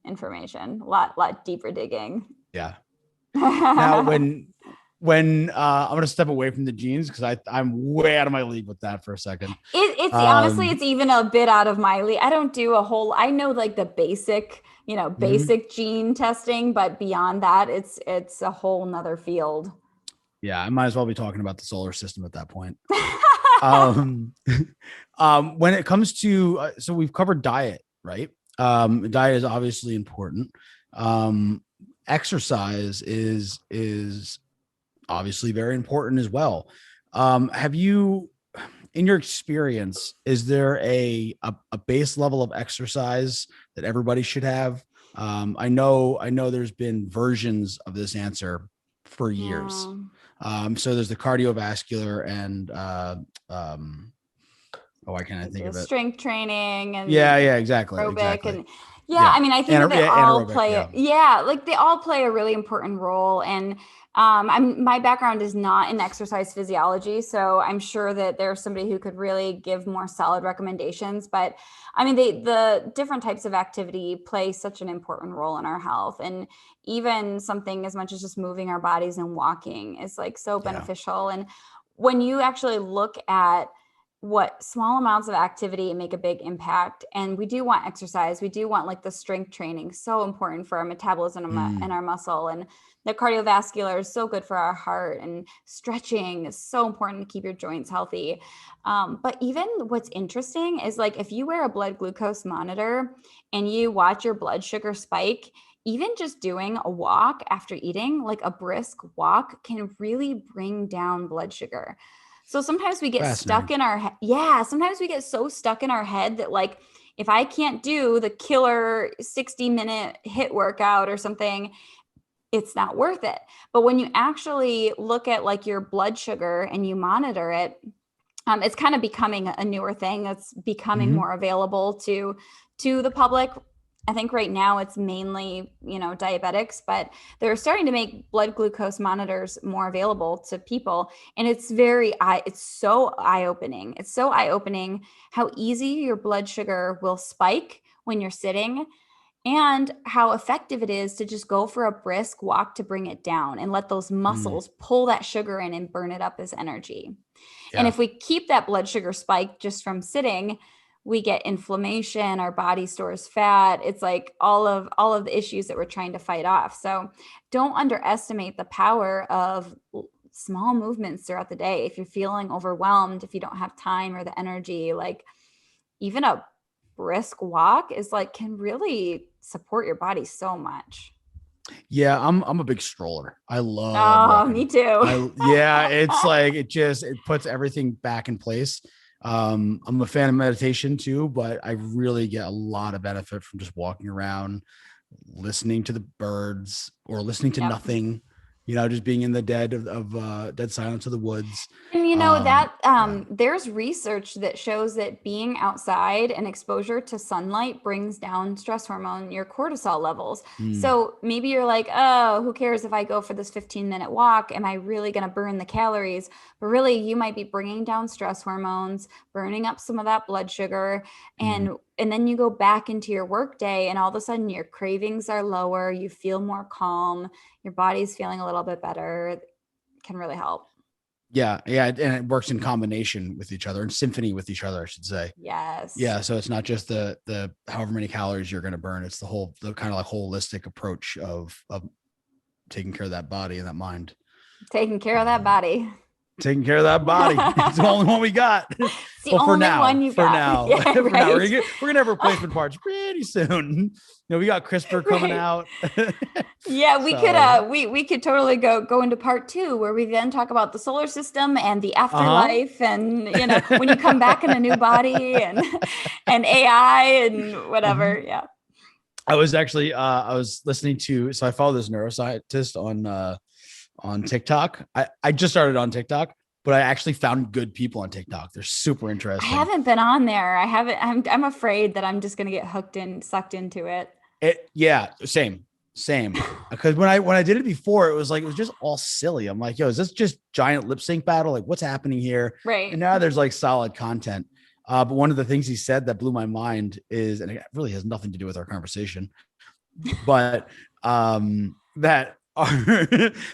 information, a lot deeper digging. Yeah. Now when I'm going to step away from the genes because I'm way out of my league with that for a second. It's honestly, it's even a bit out of my league. I don't do I know like the basic, basic gene testing, but beyond that, it's a whole nother field. Yeah, I might as well be talking about the solar system at that point. Um, when it comes to, so we've covered diet, right? Diet is obviously important. Exercise is obviously very important as well. Have you, in your experience, is there a base level of exercise that everybody should have? I know there's been versions of this answer for years. Yeah. So there's the cardiovascular and why can't I Like think the of it? strength training and Yeah, exactly, aerobic exactly. and yeah, Yeah, I mean, I think that they all anaerobic. play Yeah. yeah, like they all play a really important role. And my background is not in exercise physiology, so I'm sure that there's somebody who could really give more solid recommendations. But I mean, the different types of activity play such an important role in our health, and even something as much as just moving our bodies and walking is like so Yeah. beneficial. And when you actually look at what small amounts of activity make a big impact, and we do want exercise, we do want like the strength training, so important for our metabolism and Mm, our muscle, and the cardiovascular is so good for our heart, and stretching is so important to keep your joints healthy. But even what's interesting is like if you wear a blood glucose monitor and you watch your blood sugar spike, even just doing a walk after eating, like a brisk walk, can really bring down blood sugar. So sometimes we get stuck fascinating. in our yeah, sometimes we get so stuck in our head that like if I can't do the killer 60-minute hit workout or something, it's not worth it. But when you actually look at like your blood sugar and you monitor it, it's kind of becoming a newer thing that's becoming Hmm. more available to the public. I think right now it's mainly, diabetics, but they're starting to make blood glucose monitors more available to people. And it's so eye-opening. It's so eye-opening how easy your blood sugar will spike when you're sitting, and how effective it is to just go for a brisk walk to bring it down and let those Mm, muscles pull that sugar in and burn it up as energy. And yeah. if we keep that blood sugar spike just from sitting, we get inflammation, our body stores fat. It's like all of the issues that we're trying to fight off. So don't underestimate the power of small movements throughout the day. If you're feeling overwhelmed, if you don't have time or the energy, like even a brisk walk is like can really support your body so much. Yeah, I'm a big stroller. I love Oh, me walking. too. Yeah, it's like it puts everything back in place. I'm a fan of meditation too, but I really get a lot of benefit from just walking around, listening to the birds or listening to Yep. nothing, just being in the dead silence of the woods. And you know that Yeah. there's research that shows that being outside and exposure to sunlight brings down stress hormone, your cortisol levels. Mm, So maybe you're like, oh, who cares if I go for this 15-minute walk? Am I really going to burn the calories? But really, you might be bringing down stress hormones, burning up some of that blood sugar, mm. and then you go back into your work day, and all of a sudden your cravings are lower, you feel more calm, your body's feeling a little bit better. It can really help. Yeah, yeah, and it works in combination with each other, in symphony with each other, I should say. Yes. Yeah, so it's not just the however many calories you're going to burn. It's the kind of like holistic approach of taking care of that body and that mind. Taking care of that Um, body. Taking care of that body. It's the only one we got. It's the Well, for only now, one you for got. now, Yeah, for now, right. we're gonna have replacement parts pretty soon. We got CRISPR coming Right. out. Yeah, we could So, we could totally go into part two where we then talk about the solar system and the uh afterlife, and when you come back in a new huh. body, and AI and whatever. Yeah. I was listening to, so I follow this neuroscientist on TikTok. I just started on TikTok, but I actually found good people on TikTok. They're super I interesting. haven't been on there. I haven't I'm afraid that I'm just going to get sucked into it. Yeah, same. Because when I did it before, it was just all silly. I'm like, yo, is this just giant lip sync battle? Like, what's happening here? And Right. now there's like solid content. But one of the things he said that blew my mind is, and it really has nothing to do with our conversation, but that are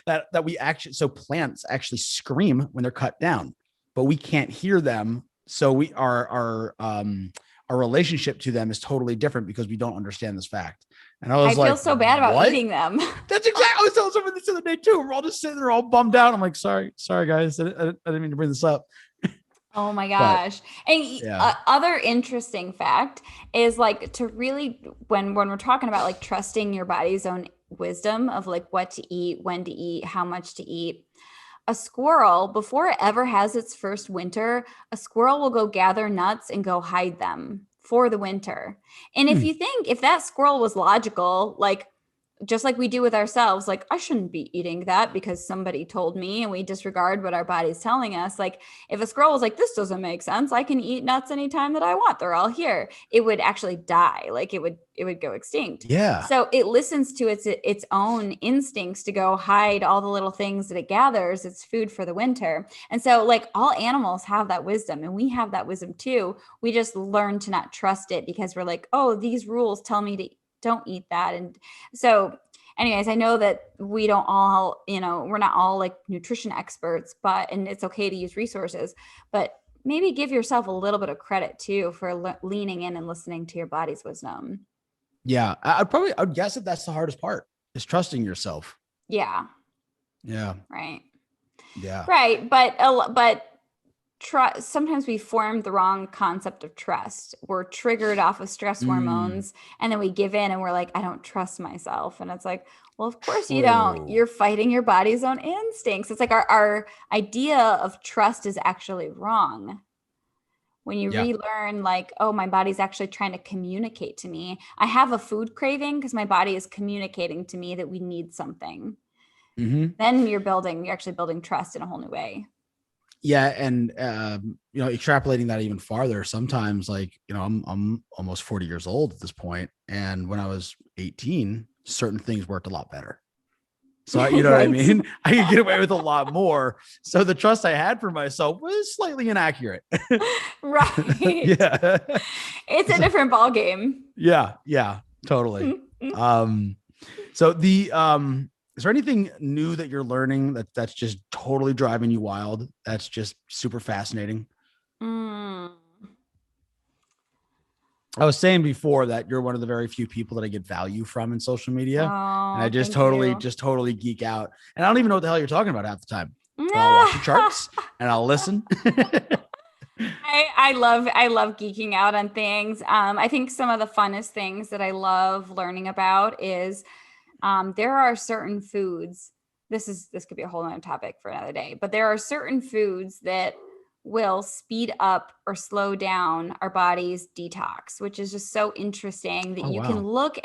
that we actually, so plants actually scream when they're cut down, but we can't hear them. So our relationship to them is totally different because we don't understand this fact. And I I was feel like, so bad about what? eating them. That's exactly. I was telling someone this the other day too. We're all just sitting there all bummed out. I'm like, sorry guys, I didn't mean to bring this up. Oh my But gosh. And yeah. other interesting fact is like to really when we're talking about like trusting your body's own wisdom of like what to eat, when to eat, how much to eat. A squirrel, before it ever has its first winter, a squirrel will go gather nuts and go hide them for the winter. And if Hmm. you think if that squirrel was logical, like just like we do with ourselves, like I shouldn't be eating that because somebody told me, and we disregard what our body's telling us. Like if a squirrel was like, this doesn't make sense, I can eat nuts anytime that I want, they're all here, it would actually die. Like it would go extinct. Yeah. So it listens to its own instincts to go hide all the little things that it gathers. It's food for the winter. And so like all animals have that wisdom, and we have that wisdom too. We just learn to not trust it because we're like, oh, these rules tell me to don't eat that. And so, anyways, I know that we don't all, we're not all like nutrition experts, and it's okay to use resources, but maybe give yourself a little bit of credit too for leaning in and listening to your body's wisdom. Yeah. I'd guess that that's the hardest part is trusting yourself. Yeah. Yeah. Right. Yeah. Right. But sometimes we form the wrong concept of trust. We're triggered off of stress Mm, hormones, and then we give in and we're like, I don't trust myself. And it's like, well, of course you don't. true. You're fighting your body's own instincts. It's like our idea of trust is actually wrong. When you Yeah. relearn, like, oh, my body's actually trying to communicate to me. I have a food craving because my body is communicating to me that we need something. Hmm. Then you're actually building trust in a whole new way. Yeah. And, extrapolating that even farther, sometimes like, I'm almost 40 years old at this point. And when I was 18, certain things worked a lot better. So, you know what I Right. mean? I could get away with a lot more. So the trust I had for myself was slightly inaccurate. Right. Yeah. It's a different ball game. Yeah. Yeah. Totally. Um, so is there anything new that you're learning that's just totally driving you wild? That's just super fascinating. Mm. I was saying before that you're one of the very few people that I get value from in social media. And I Oh, just thank totally, you. just totally geek out. And I don't even know what the hell you're talking about half the time. But I'll watch your charts and I'll listen. I love geeking out on things. I think some of the funnest things that I love learning about is there are certain foods. This could be a whole other topic for another day, but there are certain foods that will speed up or slow down our body's detox, which is just so interesting that Oh, wow. you can look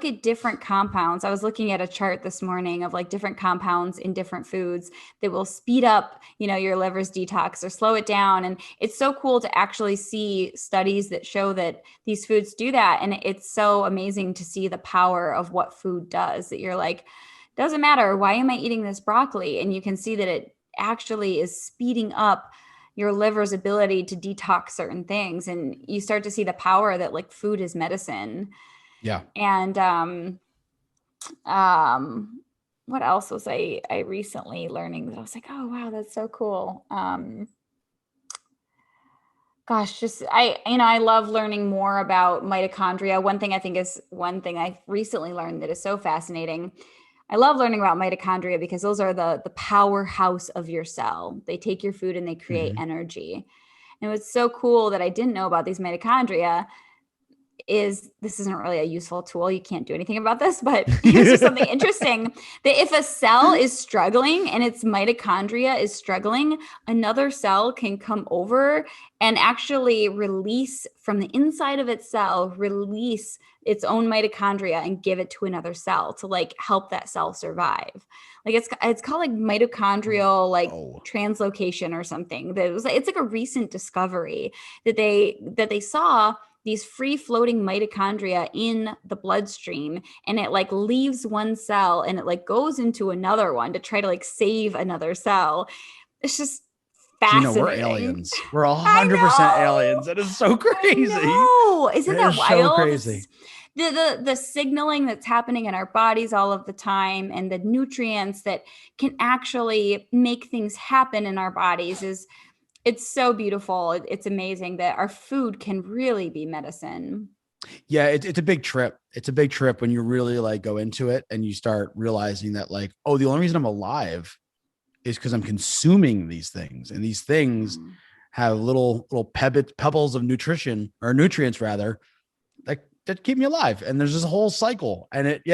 at different compounds. I was looking at a chart this morning of like different compounds in different foods that will speed up, your liver's detox or slow it down. And it's so cool to actually see studies that show that these foods do that. And it's so amazing to see the power of what food does, that you're like, doesn't matter. Why am I eating this broccoli? And you can see that it actually is speeding up your liver's ability to detox certain things. And you start to see the power that like food is medicine. Yeah. And um what else was I recently learning that I was like, oh wow, that's so cool. Gosh, just I love learning more about mitochondria. One thing I recently learned that is so fascinating. I love learning about mitochondria because those are the powerhouse of your cell. They take your food and they create Mm-hmm. energy. And what's so cool that I didn't know about these mitochondria is this isn't really a useful tool. You can't do anything about this, but here's just something interesting that if a cell is struggling and its mitochondria is struggling, another cell can come over and actually release from the inside of its cell, release its own mitochondria and give it to another cell to like help that cell survive. Like it's called like mitochondrial like Oh, translocation or something. It's like a recent discovery that they saw these free floating mitochondria in the bloodstream, and it like leaves one cell and it like goes into another one to try to like save another cell. It's just Gina, we're fascinating. aliens. We're I 100% aliens. know. That is so I crazy. know. Isn't That that is so wild? crazy. It's the signaling that's happening in our bodies all of the time, and the nutrients that can actually make things happen in our bodies is it's so beautiful. It's amazing that our food can really be medicine. Yeah, it's a big trip. It's a big trip when you really like go into it and you start realizing that like, oh, the only reason I'm alive is because I'm consuming these things, and these things have little pebbles of nutrition, or nutrients rather, that keep me alive. And there's this whole cycle, and it's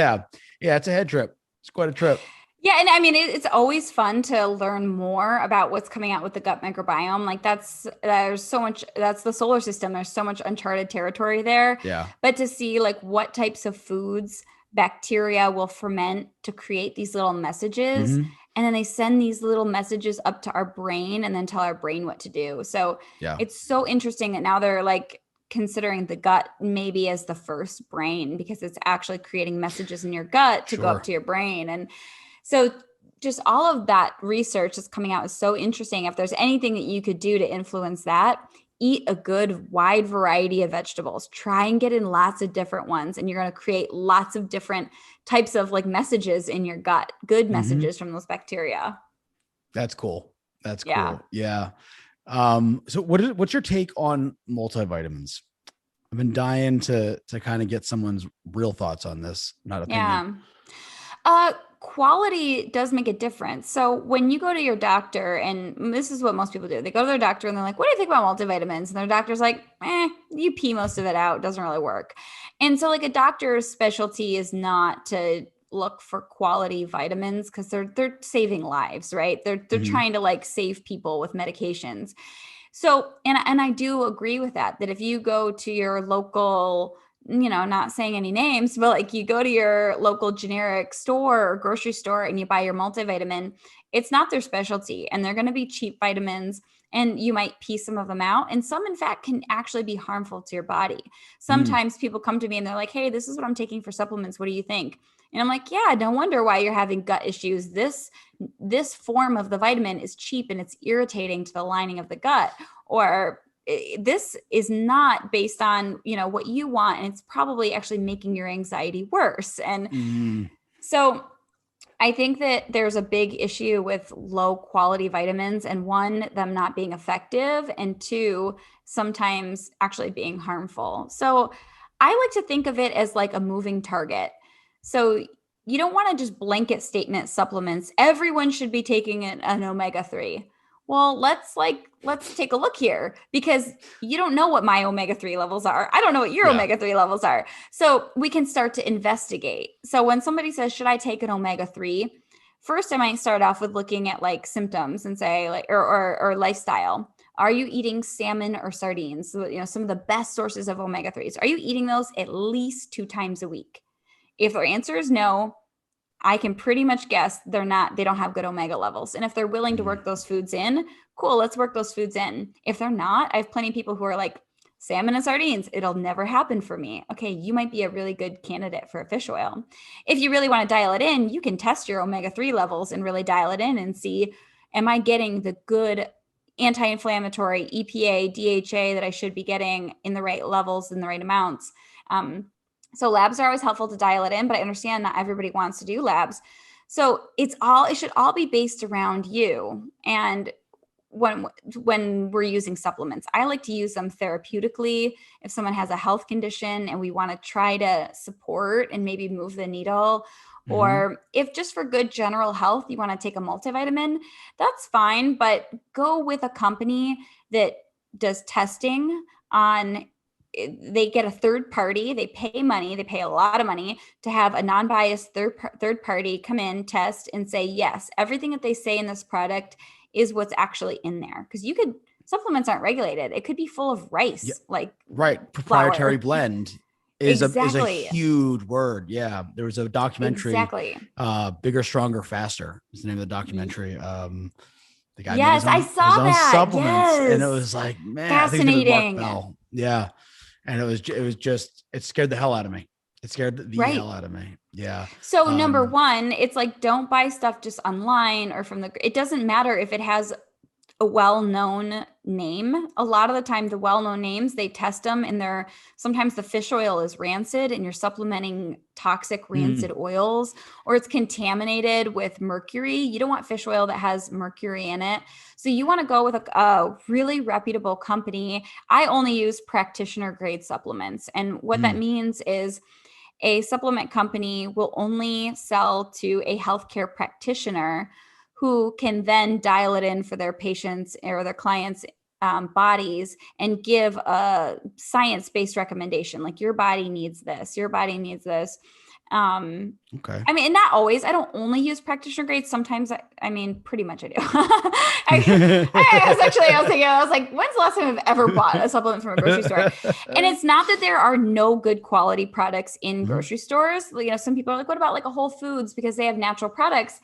a head trip. It's quite a trip. Yeah, and I mean, it's always fun to learn more about what's coming out with the gut microbiome. Like there's so much, that's the solar system. There's so much uncharted territory there. Yeah. But to see like what types of foods bacteria will ferment to create these little messages, Mm-hmm. and then they send these little messages up to our brain and then tell our brain what to do. So Yeah. it's so interesting that now they're like considering the gut maybe as the first brain, because it's actually creating messages in your gut to go up to your brain. And so just all of that research that's coming out is so interesting. If there's anything that you could do to influence that, eat a good wide variety of vegetables. Try and get in lots of different ones, and you're going to create lots of different types of like messages in your gut, good messages from those bacteria. That's cool. That's Yeah. cool. Yeah. So what's your take on multivitamins? I've been dying to kind of get someone's real thoughts on this, not opinion. Quality does make a difference. So when you go to your doctor, and this is what most people do, they go to their doctor and they're like, what do you think about multivitamins? And their doctor's like, you pee most of it out. It doesn't really work. And so like a doctor's specialty is not to look for quality vitamins, because they're saving lives, right? They're trying to like save people with medications. So, and I do agree with that if you go to your local, not saying any names, but like you go to your local generic store or grocery store and you buy your multivitamin, it's not their specialty, and they're going to be cheap vitamins, and you might pee some of them out. And some, in fact, can actually be harmful to your body. Sometimes people come to me and they're like, hey, this is what I'm taking for supplements. What do you think? And I'm like, yeah, no wonder why you're having gut issues. This form of the vitamin is cheap and it's irritating to the lining of the gut. Or this is not based on, what you want, and it's probably actually making your anxiety worse. And so I think that there's a big issue with low quality vitamins, and one, them not being effective, and two, sometimes actually being harmful. So I like to think of it as like a moving target. So you don't want to just blanket statement supplements. Everyone should be taking an omega-3. Well, let's take a look here, because you don't know what my omega-3 levels are. I don't know what your omega-3 levels are. So we can start to investigate. So when somebody says, should I take an omega-3? First, I might start off with looking at like symptoms and say like, or lifestyle. Are you eating salmon or sardines? So, some of the best sources of omega-3s. Are you eating those at least 2 times a week? If their answer is no, I can pretty much guess they don't have good omega levels. And if they're willing to work those foods in, cool, let's work those foods in. If they're not, I have plenty of people who are like, salmon and sardines, it'll never happen for me. Okay, you might be a really good candidate for a fish oil. If you really want to dial it in, you can test your omega-3 levels and really dial it in and see, am I getting the good anti-inflammatory EPA, DHA that I should be getting in the right levels, in the right amounts? So labs are always helpful to dial it in, but I understand not everybody wants to do labs. So it should all be based around you. And when we're using supplements, I like to use them therapeutically. If someone has a health condition and we want to try to support and maybe move the needle, or if just for good general health, you want to take a multivitamin, that's fine. But go with a company that does testing on. They get a third party, they pay a lot of money to have a non-biased third party come in, test, and say, yes, everything that they say in this product is what's actually in there. Because supplements aren't regulated. It could be full of rice, proprietary flour. blend is a huge word. Yeah. There was a documentary, Bigger, Stronger, Faster is the name of the documentary. The guy I saw that. Supplements, yes. and it was like, man, fascinating. I think yeah. And it scared the hell out of me. It scared the hell out of me. Yeah. So number one, it's like, don't buy stuff just online or it doesn't matter if it has a well-known name. A lot of the time, the well-known names, they test them, and sometimes the fish oil is rancid and you're supplementing toxic rancid oils, or it's contaminated with mercury. You don't want fish oil that has mercury in it. So you want to go with a really reputable company. I only use practitioner grade supplements. And what that means is a supplement company will only sell to a healthcare practitioner who can then dial it in for their patients or their clients' bodies and give a science-based recommendation. Like your body needs this, your body needs this. Okay. I mean, and not always. I don't only use practitioner grades. Sometimes, I mean, pretty much I do. I was thinking, I was like, when's the last time I've ever bought a supplement from a grocery store? And it's not that there are no good quality products in Mhm. grocery stores. You know, some people are like, what about like a Whole Foods because they have natural products?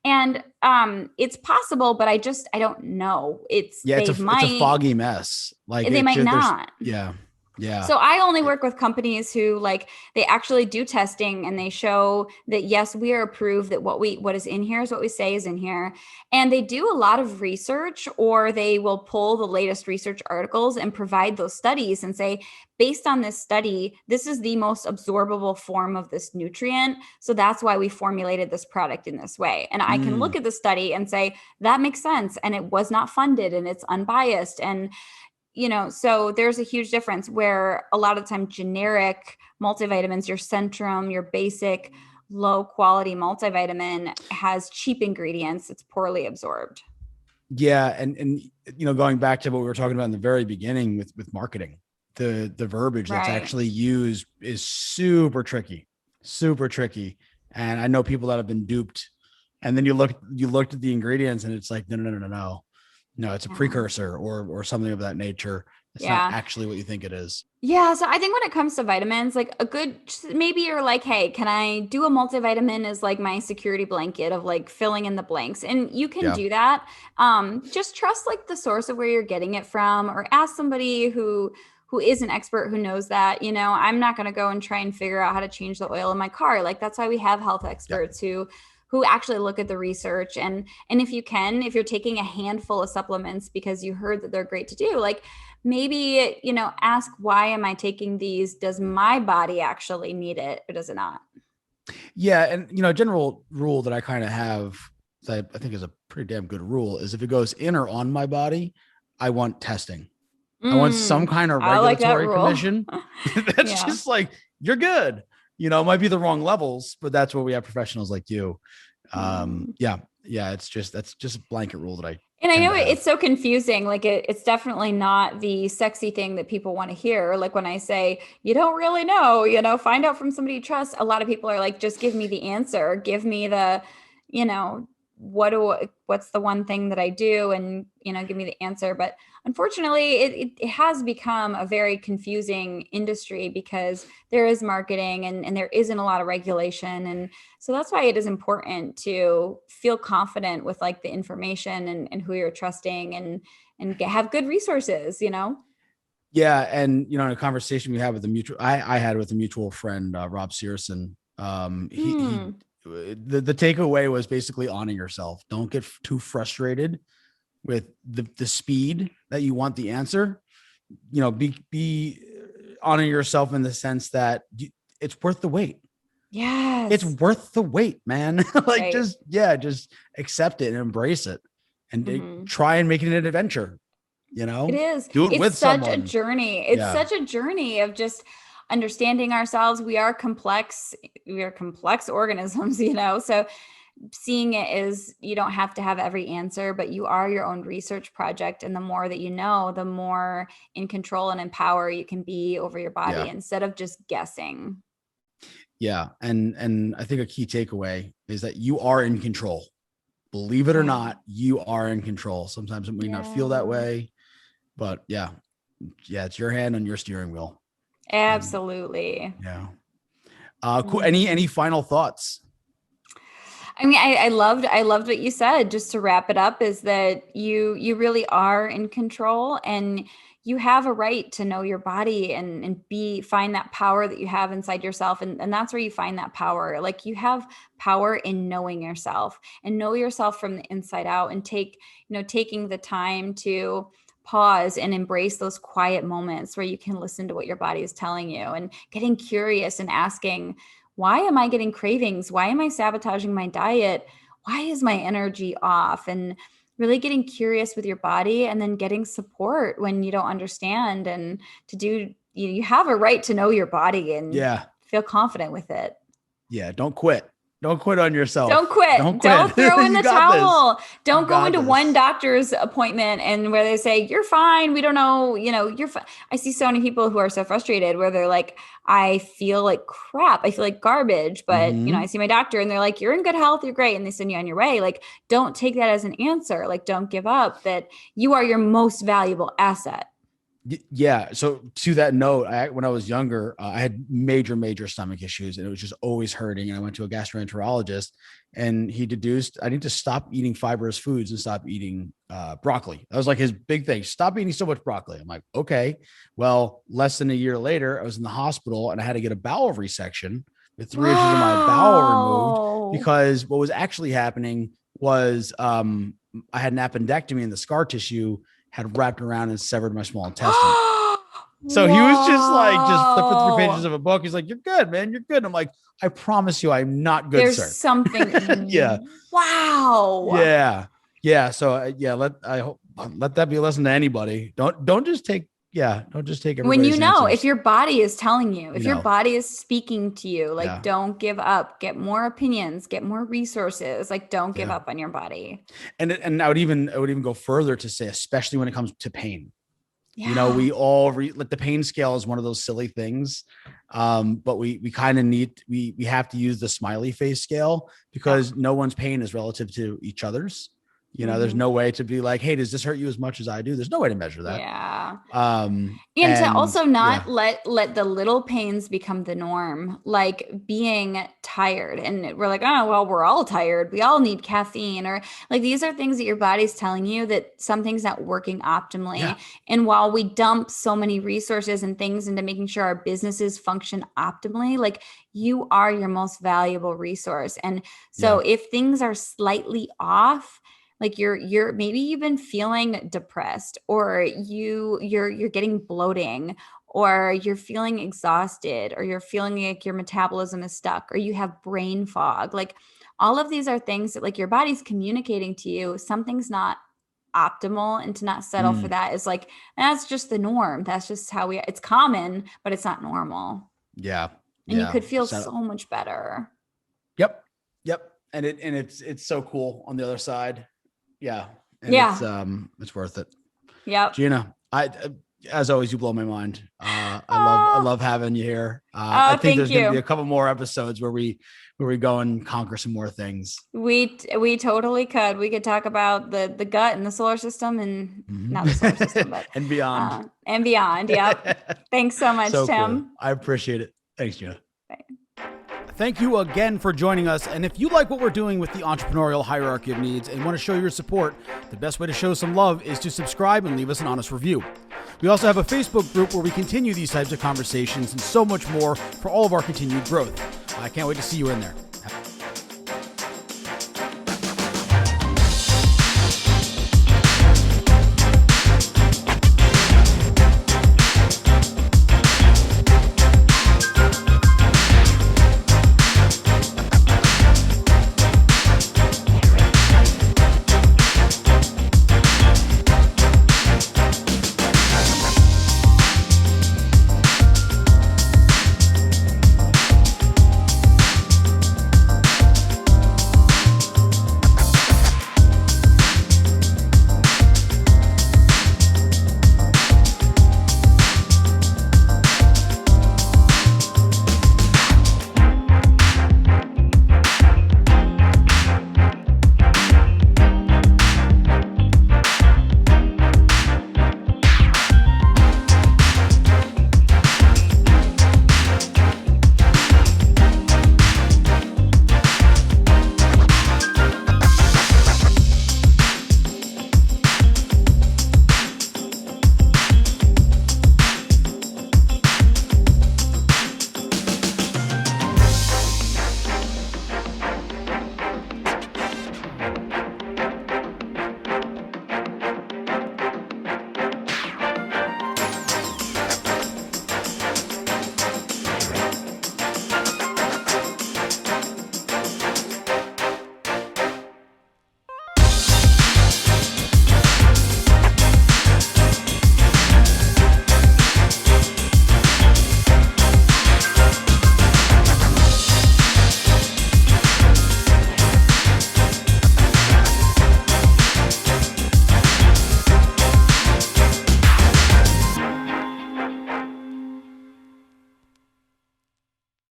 And it's possible, but I don't know. Yeah, it's a foggy mess. Like They it might just there's not. yeah. Yeah. So I only work with companies who like they actually do testing and they show that yes, we are approved that what is in here is what we say is in here. And they do a lot of research or they will pull the latest research articles and provide those studies and say, based on this study, this is the most absorbable form of this nutrient. So that's why we formulated this product in this way. And I can look Mm. at the study and say, that makes sense. And it was not funded and it's unbiased. And so there's a huge difference where a lot of the time generic multivitamins, your Centrum, your basic low quality multivitamin has cheap ingredients. It's poorly absorbed. Yeah. And going back to what we were talking about in the very beginning with marketing, the verbiage that's Right. actually used is super tricky, super tricky. And I know people that have been duped. And then you looked at the ingredients and it's like, no. No, it's a Yeah. precursor or something of that nature. It's not Yeah. actually what you think it is. Yeah. So I think when it comes to vitamins, like maybe you're like, hey, can I do a multivitamin as like my security blanket of like filling in the blanks? And you can Yeah. do that. Just trust like the source of where you're getting it from or ask somebody who is an expert who knows that. I'm not going to go and try and figure out how to change the oil in my car. Like that's why we have health Yeah. experts who actually look at the research. And if you're taking a handful of supplements because you heard that they're great to do, like maybe, ask, why am I taking these? Does my body actually need it or does it not? Yeah. And, a general rule that I kind of have that I think is a pretty damn good rule is if it goes in or on my body, I want testing. I want some kind of I like that regulatory rule. commission. That's Yeah. just like, you're good. It might be the wrong levels, but that's where we have professionals like you. Mm. Yeah. Yeah. That's just a blanket rule that I And I tend know to have. it's so confusing. Like it's definitely not the sexy thing that people want to hear. Like when I say, you don't really know, find out from somebody you trust. A lot of people are like, just give me the answer. Give me the, you know, what's the one thing that I do and, give me the answer. But unfortunately, it has become a very confusing industry because there is marketing and there isn't a lot of regulation. And so that's why it is important to feel confident with like the information and who you're trusting and have good resources. Yeah. And, in a conversation we had with I had with a mutual friend, Rob Searson, he, Hmm. the takeaway was basically honoring yourself. Don't get too frustrated with the speed that you want the answer. Be honoring yourself in the sense that it's worth the wait. It's Yes. worth the wait, man. Like Right. just accept it and embrace it and Hmm. try and make it an adventure, It is. do it It's with such a someone. journey. It's Yeah. such a journey of just understanding ourselves. We are complex. We are complex organisms. So seeing it is you don't have to have every answer, but you are your own research project. And the more that you know, the more in control and empower you can be over your body Yeah. instead of just guessing. Yeah. And I think a key takeaway is that you are in control. Believe it or Yeah. not, you are in control. Sometimes it may not feel that Yeah. way, but yeah. Yeah, it's your hand on your steering wheel. And Absolutely. yeah. Cool. Mhm. Any final thoughts? I mean, I loved what you said. Just to wrap it up, is that you really are in control, and you have a right to know your body and find that power that you have inside yourself, and that's where you find that power. Like you have power in knowing yourself and know yourself from the inside out, and taking the time to pause and embrace those quiet moments where you can listen to what your body is telling you and getting curious and asking, why am I getting cravings? Why am I sabotaging my diet? Why is my energy off? And really getting curious with your body and then getting support when you don't understand, and you have a right to know your body and Yeah. feel confident with it. Yeah. Don't quit. Don't quit on yourself. Don't quit. Don't quit. Don't throw in the towel. Don't go into one this. doctor's appointment and where they say, you're fine. We don't know, you're fine. I see so many people who are so frustrated where they're like, I feel like crap. I feel like garbage. But, I see my doctor and they're like, you're in good health. You're great. And they send you on your way. Like, don't take that as an answer. Like, don't give up, that you are your most valuable asset. Yeah. So to that note, when I was younger, I had major stomach issues and it was just always hurting. And I went to a gastroenterologist and he deduced I need to stop eating fibrous foods and stop eating broccoli. That was like his big thing. Stop eating so much broccoli. I'm like, okay. Well, less than a year later, I was in the hospital and I had to get a bowel resection with 3 inches of my bowel removed because what was actually happening was I had an appendectomy and the scar tissue had wrapped around and severed my small intestine. So he was just flipping through pages of a book. He's like, you're good, man. You're good. And I'm like, I promise you, I'm not good, There's sir. Something. Yeah. Wow. Yeah. Yeah. So I hope let that be a lesson to anybody. Don't just take everybody's when answers. if your body is telling you, if your body is speaking to you, like, don't give up, get more opinions, get more resources. Like, don't give up on your body. And I would even go further to say, especially when it comes to pain. Yeah. We all like the pain scale is one of those silly things. But we kind of we have to use the smiley face scale because no one's pain is relative to each other's. There's no way to be like, hey, does this hurt you as much as I do? There's no way to measure that. Yeah. And to also not let the little pains become the norm, like being tired. And we're like, oh, well, we're all tired. We all need caffeine, or like, these are things that your body's telling you that something's not working optimally. Yeah. And while we dump so many resources and things into making sure our businesses function optimally, like, you are your most valuable resource. And so if things are slightly off, like you're maybe you've been feeling depressed, or you're getting bloating, or you're feeling exhausted, or you're feeling like your metabolism is stuck, or you have brain fog. Like, all of these are things that, like, your body's communicating to you something's not optimal, and to not settle for that is like, that's just the norm. That's just how it's common, but it's not normal. Yeah. And you could feel so much better. Yep. And it's so cool on the other side. Yeah. And it's worth it. Yeah. Gina, as always, you blow my mind. I love having you here. I think there's going to be a couple more episodes where we go and conquer some more things. We totally could. We could talk about the gut and the solar system, and not the solar system, but and beyond. Yep. Thanks so much, Tim. Cool. I appreciate it. Thanks, Gina. Bye. Thank you again for joining us. And if you like what we're doing with the entrepreneurial hierarchy of needs and want to show your support, the best way to show some love is to subscribe and leave us an honest review. We also have a Facebook group where we continue these types of conversations and so much more for all of our continued growth. I can't wait to see you in there.